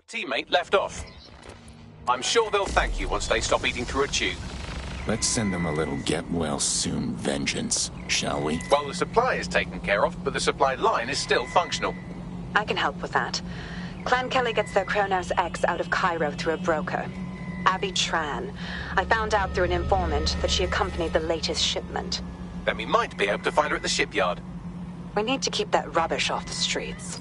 teammate left off. I'm sure they'll thank you once they stop eating through a tube. Let's send them a little get-well-soon vengeance, shall we? Well, the supply is taken care of, but the supply line is still functional. I can help with that. Clan Kelly gets their Kronos X out of Cairo through a broker. Abby Tran. I found out through an informant that she accompanied the latest shipment. Then we might be able to find her at the shipyard. We need to keep that rubbish off the streets.